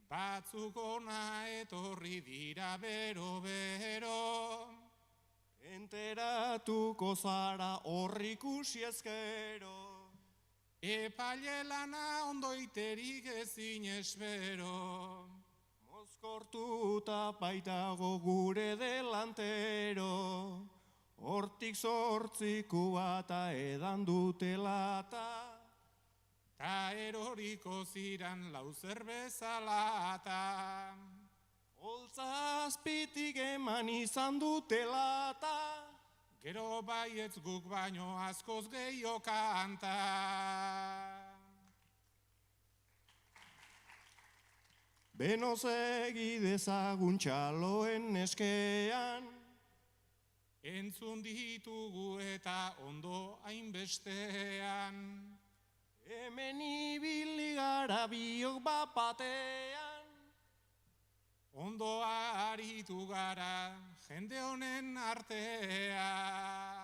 Batzuk ona etorri dira bero-bero. Enteratuko zara horrikusi ezkero. Epaile lana ondoiterik ezin espero. Mozkortuta baitago gure delantero. Hortik zortziko bata edan dutelata. Ta eroriko ziran lau zerbezalata. Holtzazpitik eman izan dutelata. Gero baietz guk baino askoz gehiago kanta. Beno segi dezagun txaloen eskean. Entzun ditugu eta ondo hainbestean. Hemen ibili gara biok bapatean. Ondo aritu gara jende honen artean.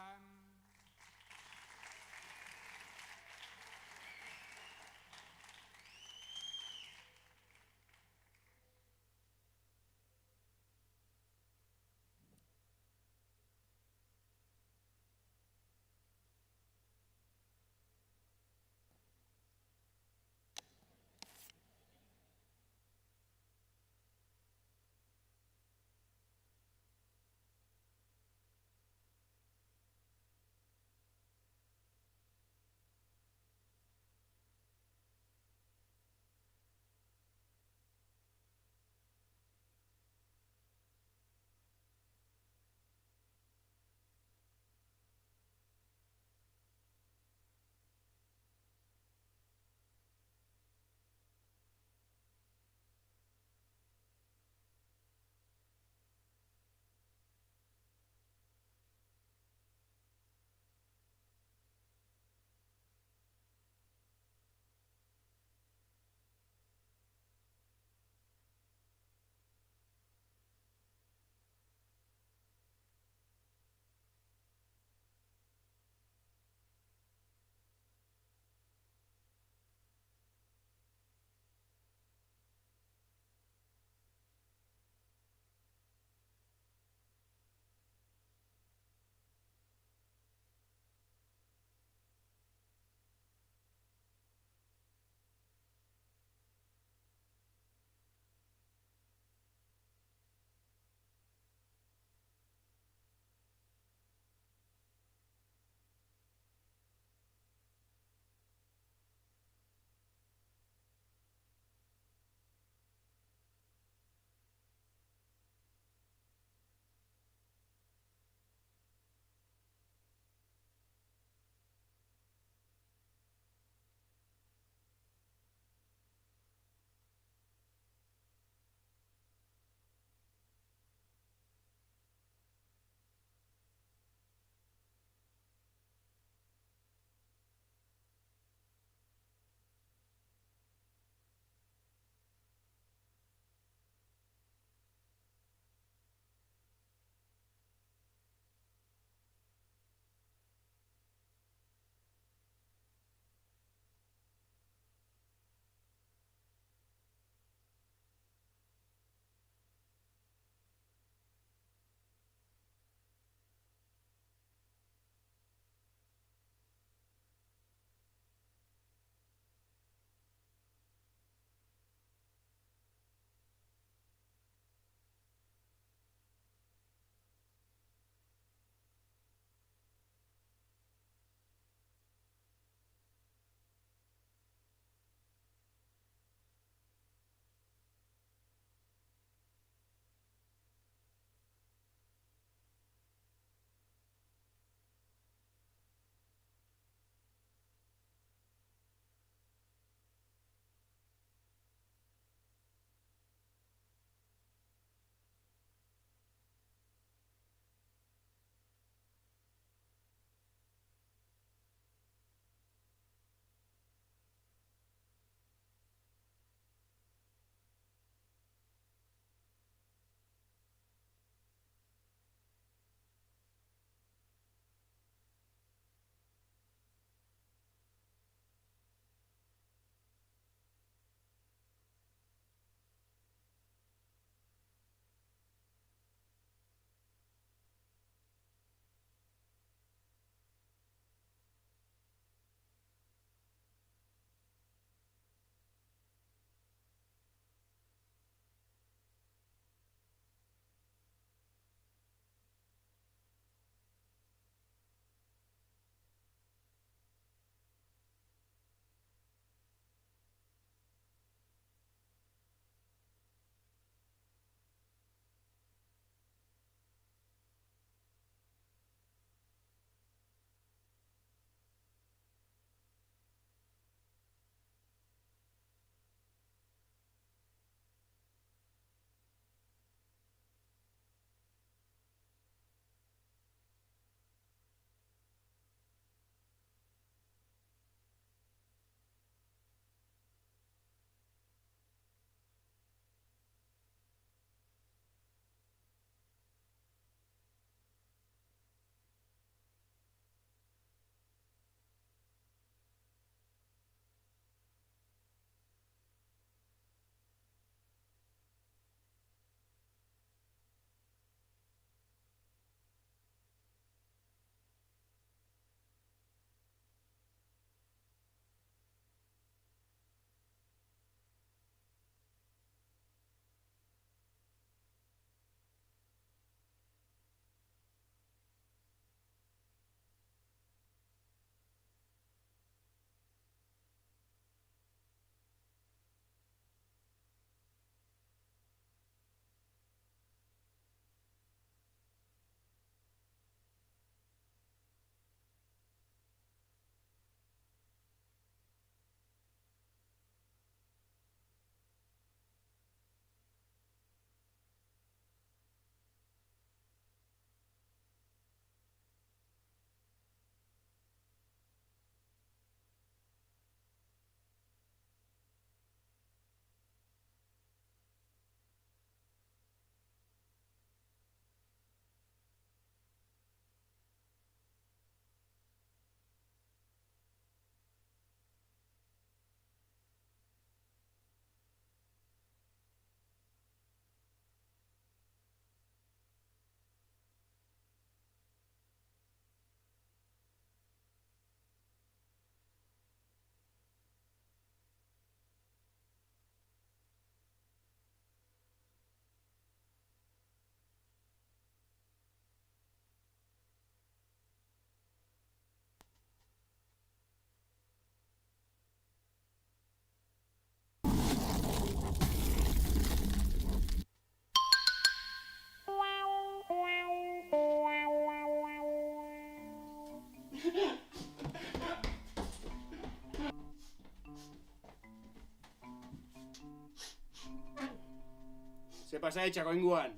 pasa etxako inguan?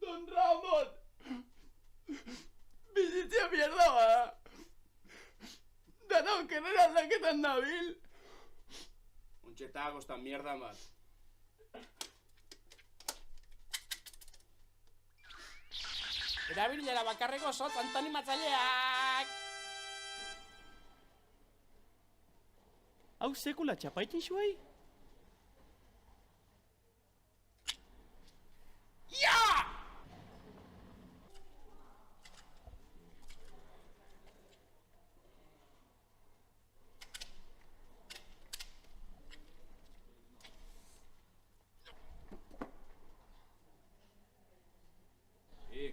Don Ramon! Bizitzia mierda bada. Dana okerrera aldaketan nabil. Ontxeta agostan mierda bat. Erabilera bakarreko zotz antonimatzaileak! Hau sekula txapaitin zuai? Ja!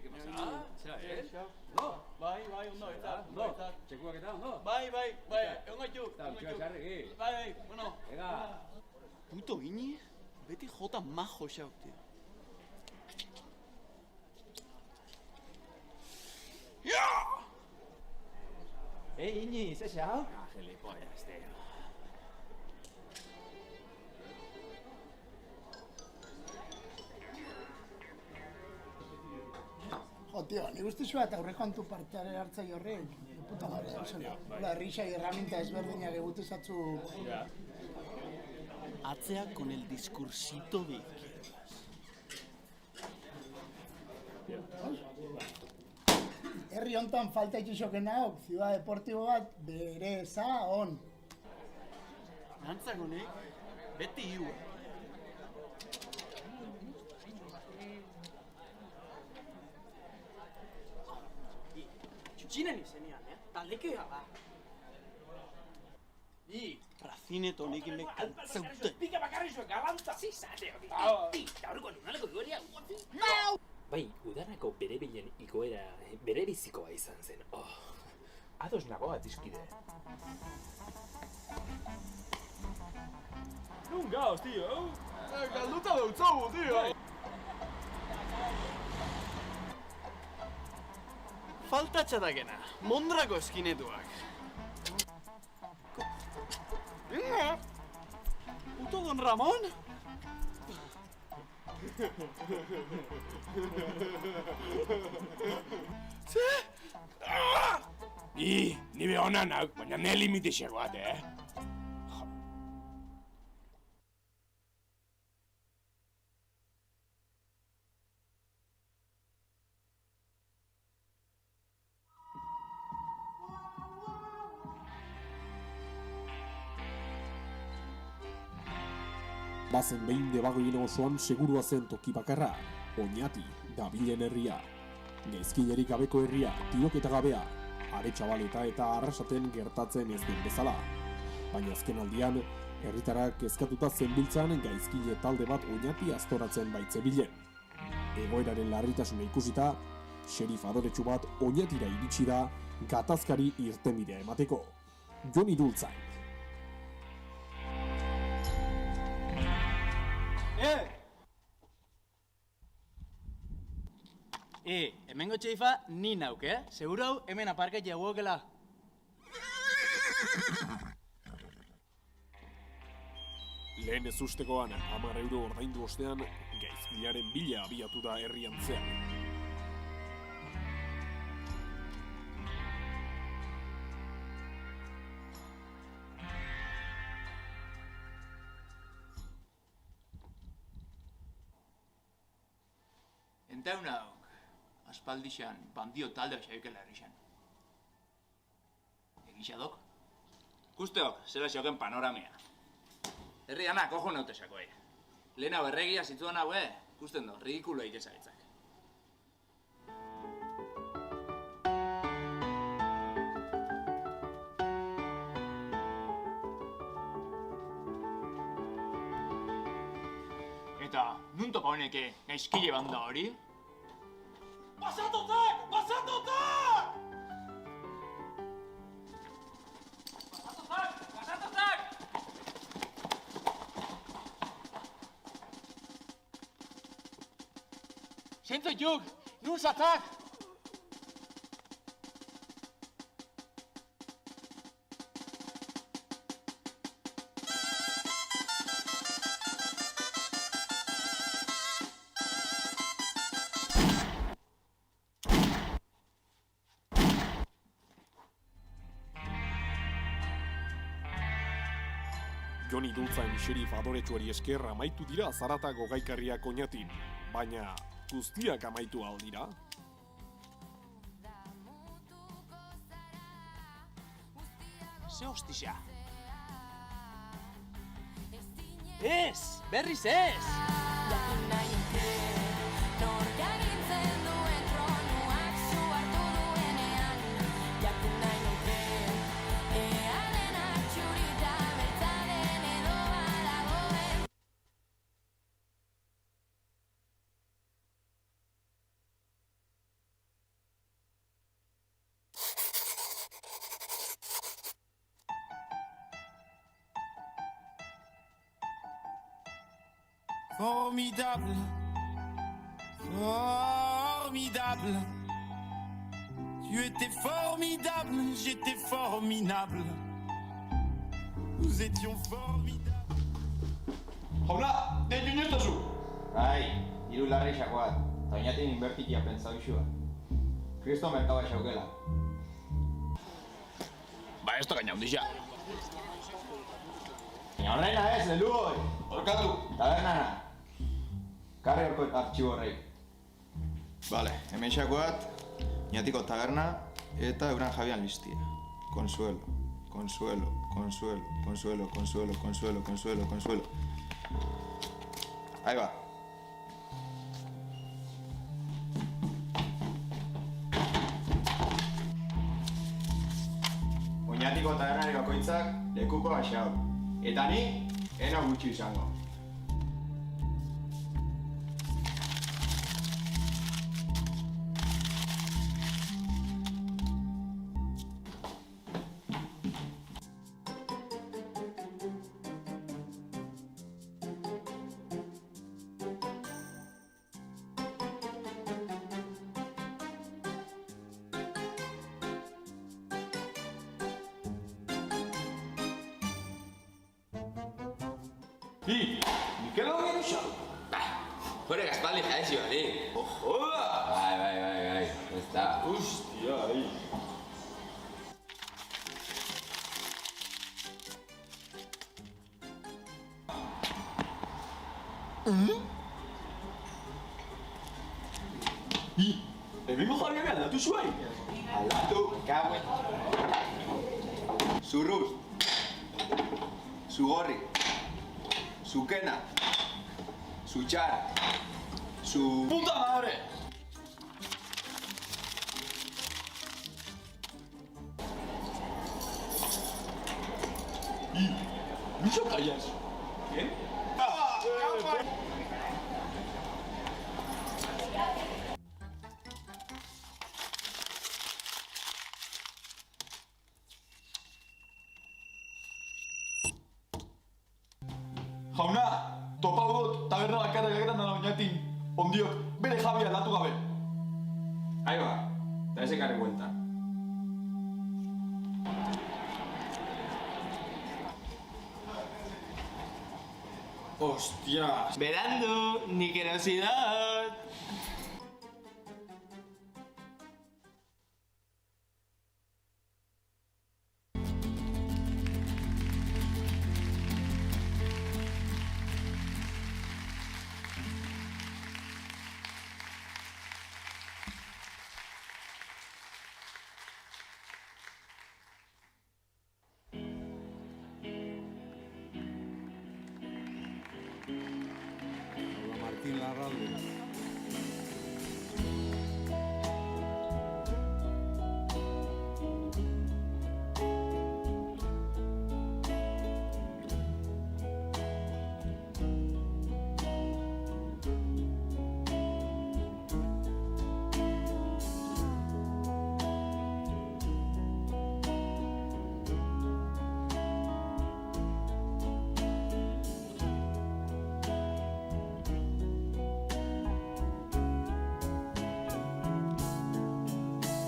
¿Qué pasa? ¿Zera, Bai, ondo, eta. Txekuak eta ondo? Bai, egon gaitu. Bai, bueno. Ega. Puto gini, beti jota majo xauk, tío. Iñi, ¿se xau? Gilipollas, tío. Jo, tio, nik uste zua eta aurrekontu partearen hartzai horrek. Puta madre, dauzela. Hola, herrixai herramienta ezberdinak egutezatzu... Atzea con el discursito de izquierdas. Herri hontan falta itxisokena hau, ziudad deportibo bat bereza on. Nantzak honek, beti hiu. Txinen izenian, taldekea ba. Razinet honek imek kantzaute. Pika bakarri zuen galantza! Zizate hori! Gaurko nunaleko igoria guazi! Bai, udarako bere bilen igoera bere bizikoa izan zen. Ados nago atizkide. Nun gauz, tío! Galduta dautzagu, tío! Falta txatakena, Mondrako eskinetuak. Venga! Puto Don Ramon? Ze? Ni be honanak, baina ne limite xegoat, Bazen behin debagoien osoan segurua zen toki bakarra, Oñati, dabilen herria. Gaizkilerik gabeko herria, tiroketa gabea, are txabaleta eta arrasaten gertatzen ez den bezala. Baina azken aldian, herritarak kezkatuta zenbiltzan gaizkile talde bat Oñati aztoratzen baitzebilen. Egoeraren larritasuna ikusita, xerif adoretsu bat Oñatira iritsi da gatazkari irtenbidea emateko. Jon Idultzain. Hemengo txeifa ni nauk, Seguro hau hemen aparkat jaguokela. Lehen ez ustekoan, 10 euro ordaindu ostean, gaizkilearen bila abiatu da herrian zean. Enteun hau, aspaldixan bandio talde xaukela herrixan. Egixadok? Kusteok, zela xoken panoramia. Herri anak, ojo naute sakoi. Lehen hau erregia zituan hau, kusten do, ridikulo egitzaitzak. Eta, nun topa honeke gaizkile banda hori? Basatotzak! Basatotzak! Basatotzak! Zentzoituk, nun zatzak! Joni Dultzain xerif adoretsuari esker amaitu dira zarata gogaikarriak Oñatin, baina guztiak amaitu aldira? Ze hostisa? Ez! Berriz ez! Formidable, formidable. Tu étais formidable, j'étais formidable. Nous étions formidables. Jauna, deitu inoestazu! Bai, hiru larri xakoat, eta oinatin inbertitia pentsau isua. Kristo merkaba xaukela. Ba, ez tokaina hundisa. Baina horreina ez, lelugoi! Orkatu! Tabernana! Karri horko artxibo horrei. Vale, hemen xakoat, Oñatiko taberna eta euran jabian listia. Consuelo, consuelo, consuelo, consuelo, consuelo, consuelo, consuelo, consuelo. Ahí va. Oñatiko tabernari bakoitzak lekuko baxau. Eta ni, ena gutxi izango. Mikel hori duxa? Hore gazpaldi jaexi bali. Joda! Bai, ez da. Hostia, ahi. Hemengo jarriak aldatu zuai? Aldatu, kauen. Zurruz. Zugorri. Zukena. Zutxar. Puta madre! ¿Mucho callas? ¿Qué? Jauna, topa dut taberna bakarra gagetan da Oñatin. Ondiok, bere jabia aldatu gabe. Ahí va, da ese carre cuenta. Hostias. Berandu, nik erosi dut. Martín Larralde.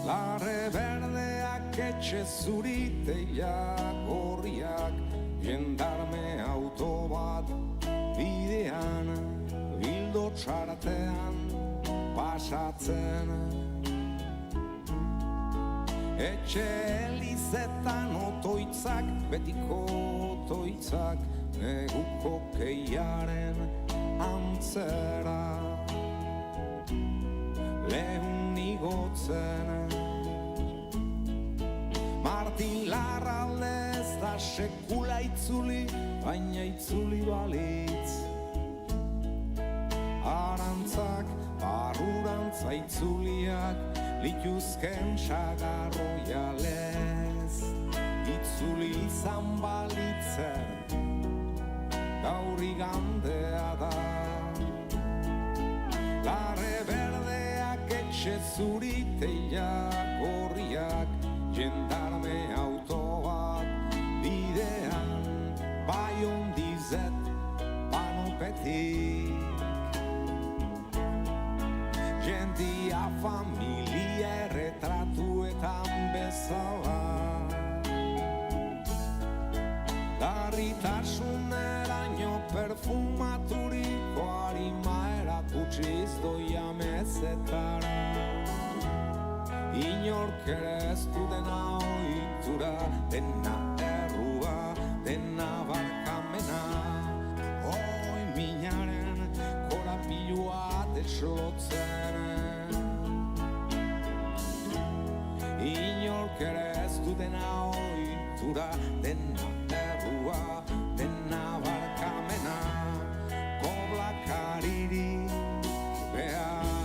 Larre berdeak etxe zuriteiak gorriak, jendarme auto bat bidean, bildo txartean pasatzen. Etxe elizetan otoitzak, betiko otoitzak, neguko keiaren antzera lehun igotzen Martin Larralde ez da sekula itzuli, baina itzuli balitz Arantzak, barrurantza itzuliak, lituzken sagarroialez Itzuli izan balitzen, gaur igandea da Larre berdeak, etxe zuriteiak, gorriak, jendarme autoak bidean bai ondizet panopetik jendia familia erretratuetan bezala Larritasuneraino perfumaturiko harima erakutsiz doia mezetara Inork ere ez du dena ohitura, dena errua, dena barkamena Hoi minaren korapilua deslotzen Inork ere ez du dena ohitura, dena errua, dena barkamena Koblakaririk behar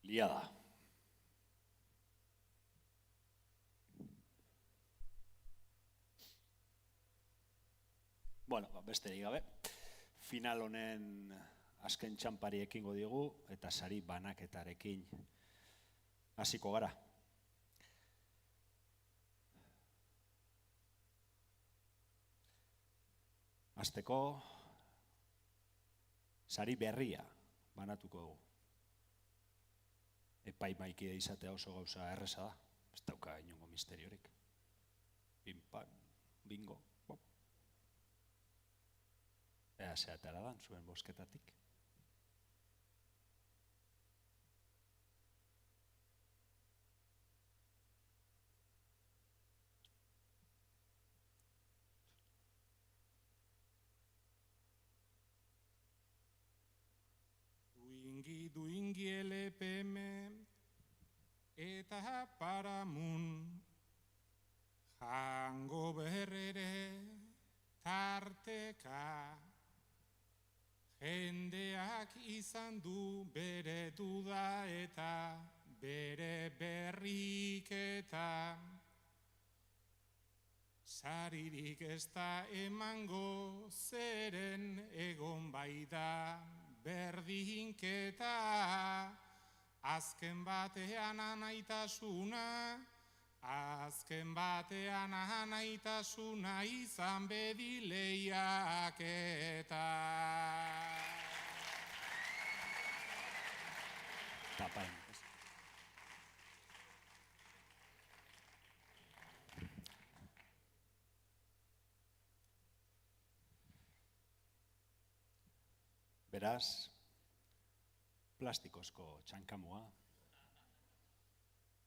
Liada. Bueno, besterik gabe, final honen azken txanpari ekingo digu eta sari banaketarekin hasiko gara. Hasteko sari berria banatuko dugu. Epaimaikide izatea oso gauza erreza da, ez dauka inongo misteriorik. Pinpan, bingo, bop. Ea zeatara dan zuen bosketatik. Duingi LPM eta paramun jango berrere tarteka jendeak izan du bere duda eta bere berriketa saririk ez da emango zeren egon bai da berdinketa azken batean anaitasuna izan bedi lehiaketa Tapain. Beraz, plastikozko txankamua,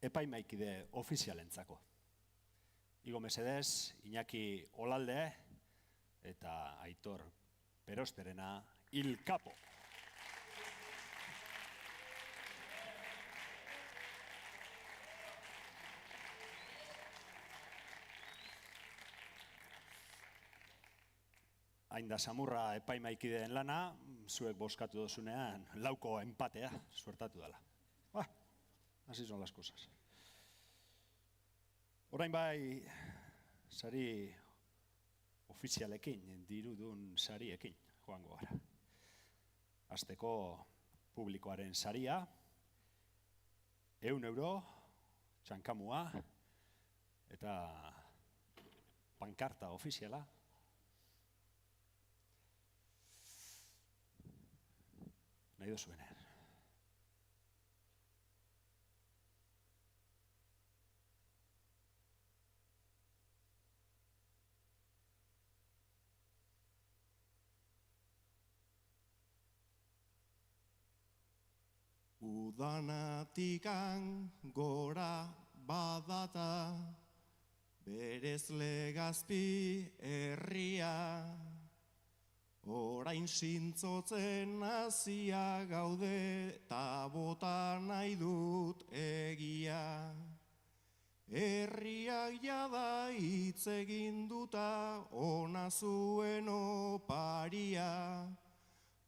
epaimaikide ofizialentzako. Igo mesedez, Iñaki Olalde eta Aitor Perosterena Il Capo. hain da samurra epaimaikideen lana, zuek boskatu dozunean, lauko empatea suertatu dela. Así son las cosas. Orain bai, sari ofizialekin, dirudun sariekin joango gara. Hasteko publikoaren saria, 100 euro, txankamua, eta pankarta ofiziala. Nahi dozuenean. Udanatikan gora badata, berez legazpi herria, orain zintzotzen hasia gaude, ta bota nahi dut egia. Herriak jada hitz egin duta, ona zuen oparia,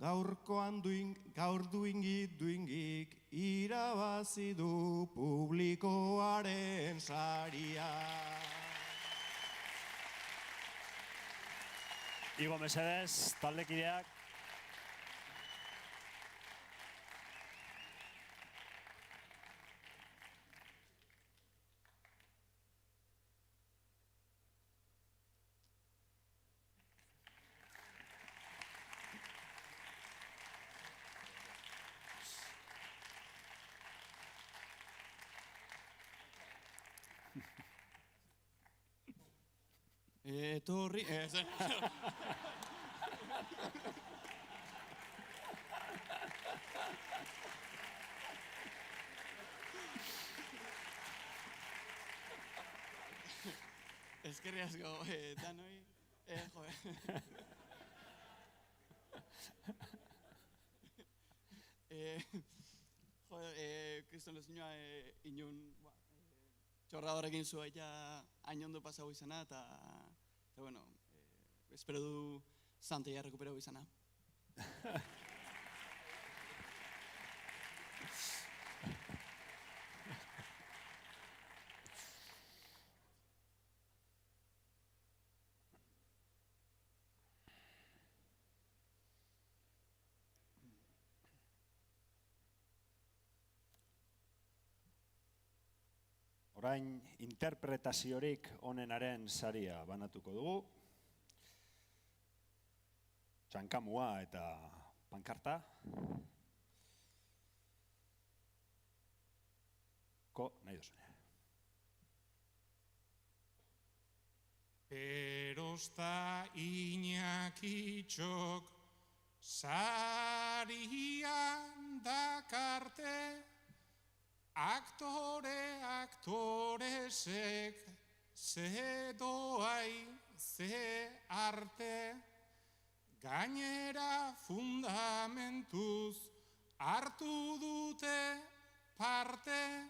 gaur duingik irabazi du publikoaren saria. Igo mesedez, taldekideak. Etorri... Eskerri asko, danoi, kriston lezinoa inun txorradorekin zua eta hain ondo pasau izana, eta bueno, espero du Santia recuperau izana. Orain interpretaziorik onenaren saria banatuko dugu. Txankamua eta pankarta. Nahi dozunean. Erosta Iñakitxok sarian dakarte, aktoresek ze doai, ze arte, gainera fundamentuz hartu dute parte,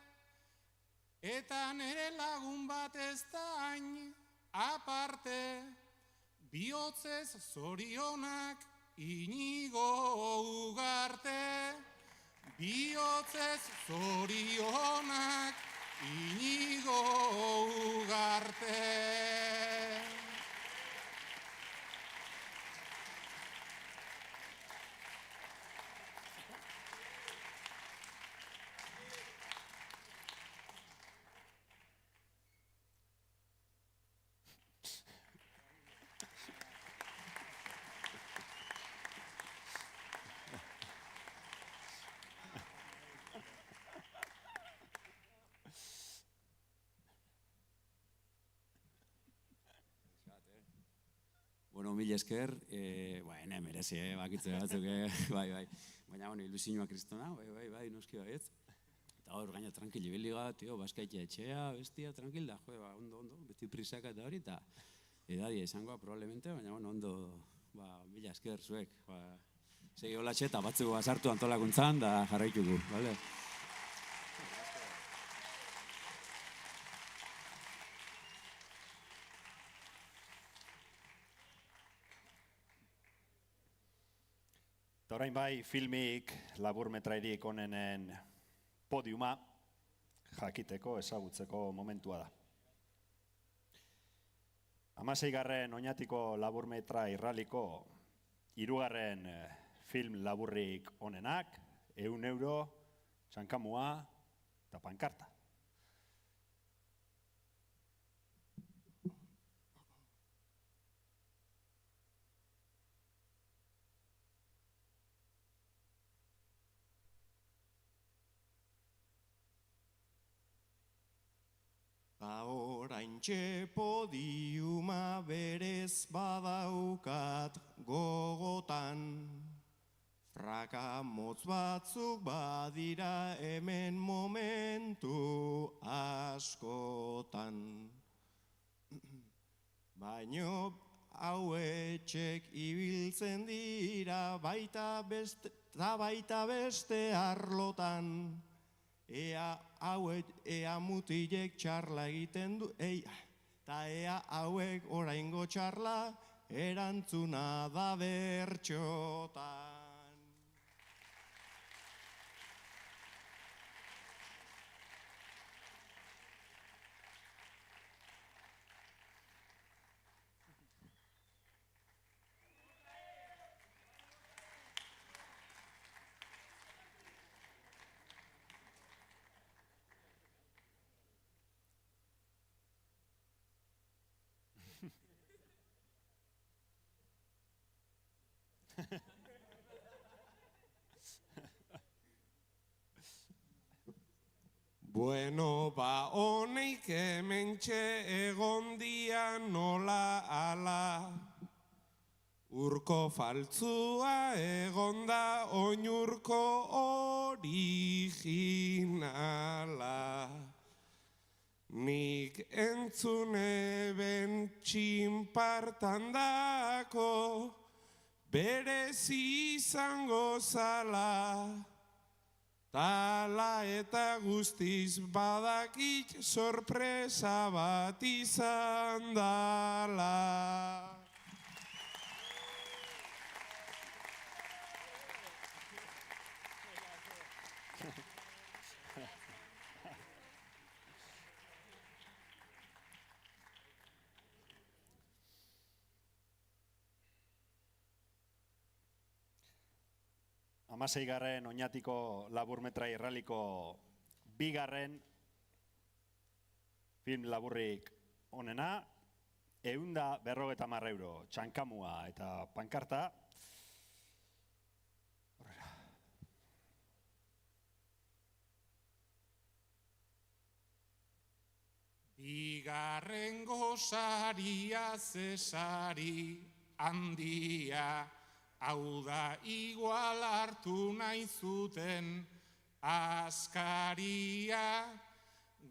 eta nere lagun bat ez da hain aparte, bihotzez zorionak Inigo Ugarte, bihotzez zorionak Inigo Ugarte. Bueno, mil esker, merezi, bakitze batzuk, bai. Baina, ilusioa kristona, bai, noski baietz. Eta hor, gaina tranquil ibiliga, tio, baskaitea etxea, bestia, tranquil da, ondo, beti prisaka eta hori, eta edadia izangoa, probablemente, baina, ondo, mila esker zuek, segi holatxe eta batzuk sartu antolakuntzan, da jarraituko, bale? Eta orain bai, filmik laburmetrairik onenen podiuma jakiteko, ezagutzeko momentua da. 16. Oñatiko laburmetrai raliko 3. Film laburrik onenak, 100 euro, txankamua eta pankarta. Oraintxe podiuma berez badaukat gogotan, fraka motz batzuk badira hemen momentu askotan. Baino hauetxek ibiltzen dira baita beste arlotan. Ea mutilek txarla egiten du, eta ea hauek oraingo txarla erantzuna da bertxotan. Bueno, ba honeik hementxe egon dia nola ala, urko faltzua egon da oinurko originala. Nik entzune ben txinpartan dako, berez izango zala, tala eta guztiz badakit sorpresa bat izan dala. Hamaseigarren Oñatiko laburmetrai raliko 2. Film laburrik onena, 150 euro, txankamua eta pankarta. Bigarrengo saria zesari handia, hau da igual hartu nahi zuten askaria,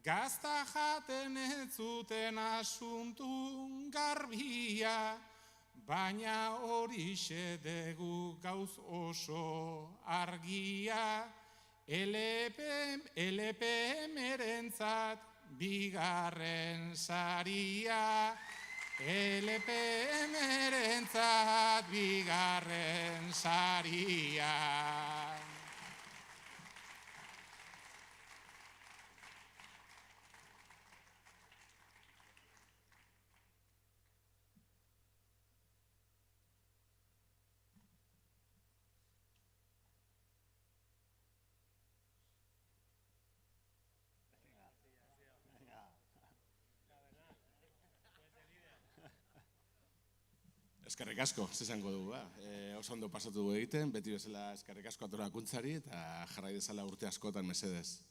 gazta jaten ez zuten asuntu garbia, baina horixe dugu gauz oso argia, LPM-erentzat bigarren saria, LPM-erentzat bigarren saria. Eskerrik asko, zesango dugu, oso ondo pasatu dugu egiten, beti bezala eskerrik asko atorakuntzari eta jarrai dezala urte askotan mesedez.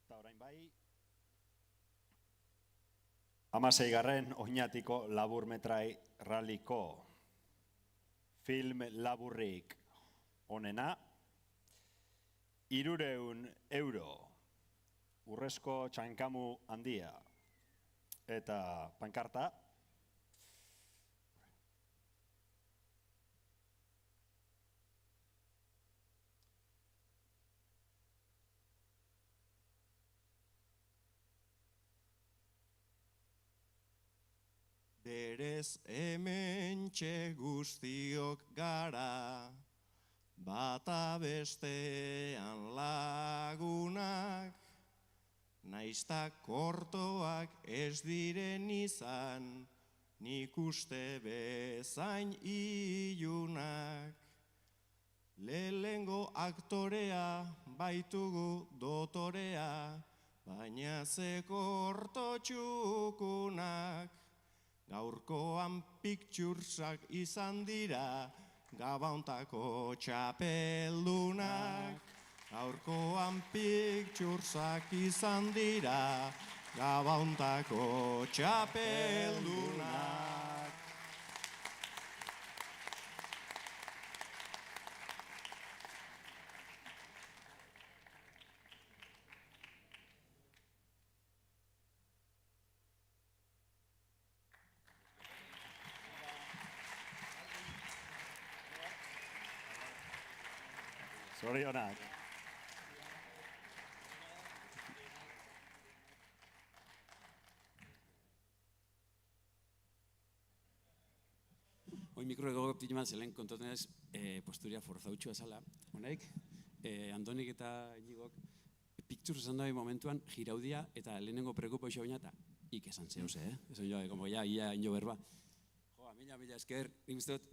Eta orain bai, 16. Oñatiko laburmetrai raliko film laburrik onena, 300 euro, urrezko txankamu handia eta pankarta. Berez hementxe guztiok gara, bata bestean lagunak, naizta kortoak ez diren izan, nik uste bezain ilunak. Lehengo aktorea baitugu dotorea, baina ze korto txukunak. Gaurkoan picturesak izan dira, Gabauntako txapeldunak. Gaurkoan picturesak izan dira, Gabauntako txapeldunak. Zorionak. Hoi mikro egokoptik eman zelen kontoten ez posturia forzautxua zala. Honaik, Andonik eta Inigok pictures esan dabe momentuan jiraudia eta lehenengo preocupoixo baina eta ik esan zehoz, Esan joa, como ia injo berba. Joa, mila esker, nik uste dut,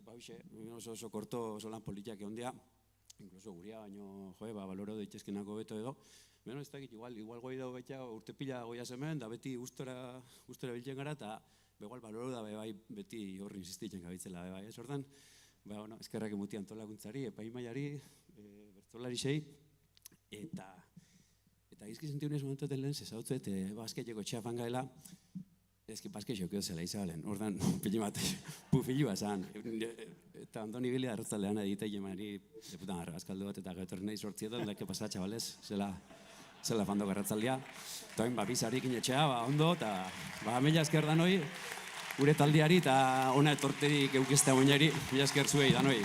oso korto, oso lan politiak egon dia, incluso guria, baino, baloro daitezkenako beto edo. Beno, ez dakit, igual goi dago baita urte pila goia zemen, da beti gustora biltzen gara, eta begual baloro da bai beti horri insistitzen gabitzela bai. Ez ordan, eskerrak emuti antolakuntzari, epaimaiari, bertzolari sei, eta izki sentiu nes momentoten lehen, zezautzet, bazketeko txafan gaela, ezki bazketxo zela izabalen, ordan, pili bat, pufili bazan, eta Andoni Bili arratzalean edita jemani deputan argazkaldu bat eta gaitorren nahi sortzietan, da, que pasa, chavales, zela fando garratzaldia. Eta oin, bizarik inetxea, ondo, eta mila esker danoi, gure taldiari eta ona etorterik eukiztea oinari, mila esker zuei danoi.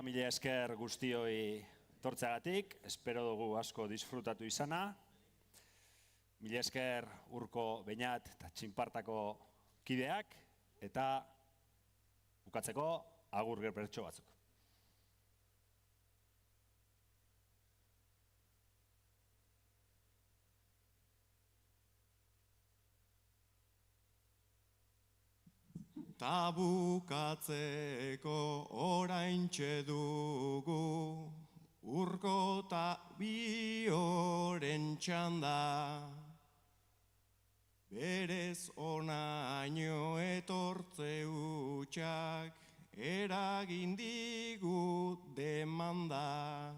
Mila esker guztioi tortzeagatik, espero dugu asko disfrutatu izana. Mila esker Urko, Beñat eta Txinpartako kideak, eta bukatzeko agur gerpertxo batzuk. Ta bukatzeko oraintxe dugu, Urko ta Bioren txanda. Berez onaino etortze hutsak, eragin digu demanda.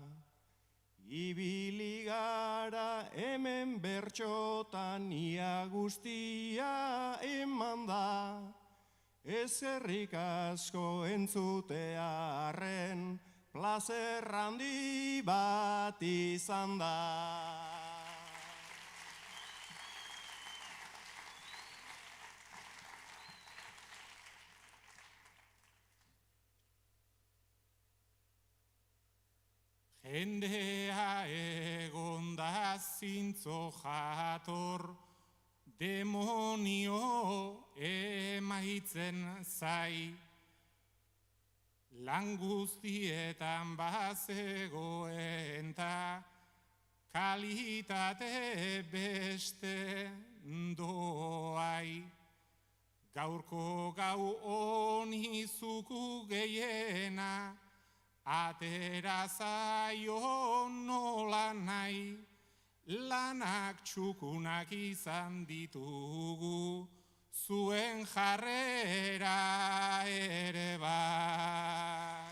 Ibili gara hemen bertxotan ia guztia eman da. Ezerrik asko entzutearren, plazer handi bat izan da. Jendea egon da zintzo jator, demonio emaitzen zai. Lan guztietan bazegoen ta kalitate beste doai. Gaurko gau honi zuku gehiena, atera zaio nola nahi. Lanak txukunak izan ditugu, zuen jarrera ere bai.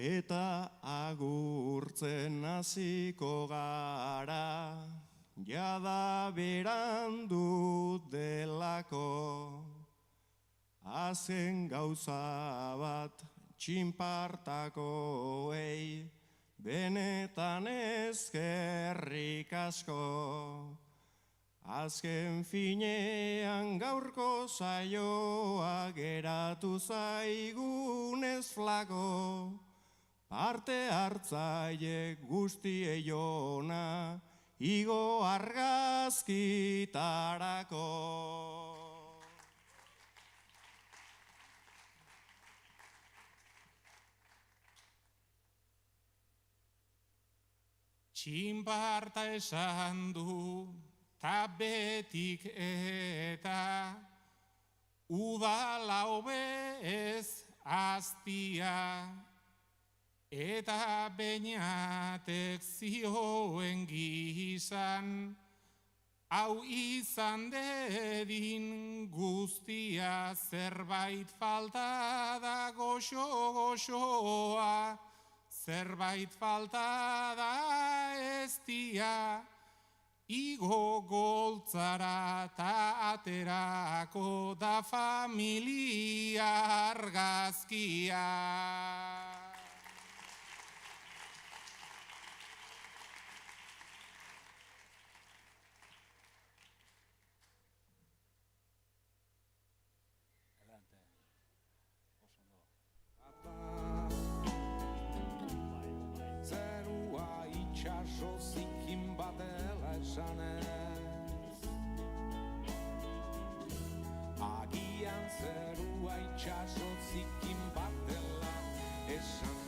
Eta agurtzen hasiko gara, jada berandu delako. Azken gauza bat txinpartakoei, benetan ezkerrik asko. Azken finean gaurko saioa geratu zaigunez flako, parte hartzaile guztiei ona, igo argazkitarako. Txinparta esan du, ta betik eta udala hobe ez aztia, eta beinatek zioen gizan, hau izan dedin guztia, zerbait falta da goxo-goxoa, zerbait falta da eztia, igo goltzara ta aterako da familia argazkia. Zerua itxaso zikin batela esanez, agian zerua itxaso zikin batela esanez.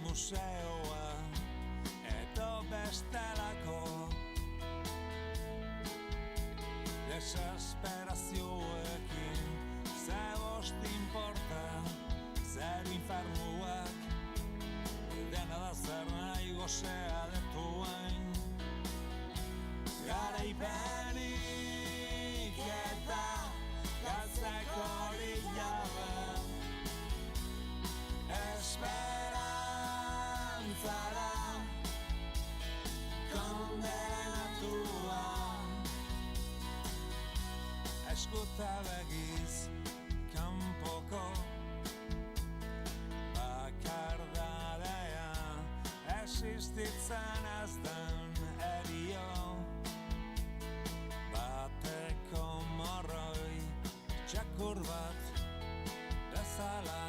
Museoa edo bestelako desesperazioekin, ze bost inporta, zer infernuak, dena da zer nahi gozea detuain. Garaipenik eta galtzeko horilabe, esperantzara kondenatua, eskuta begiz kanpoko bakardadea, existitzen ez den erio, bateko morroi txakur bat bezala.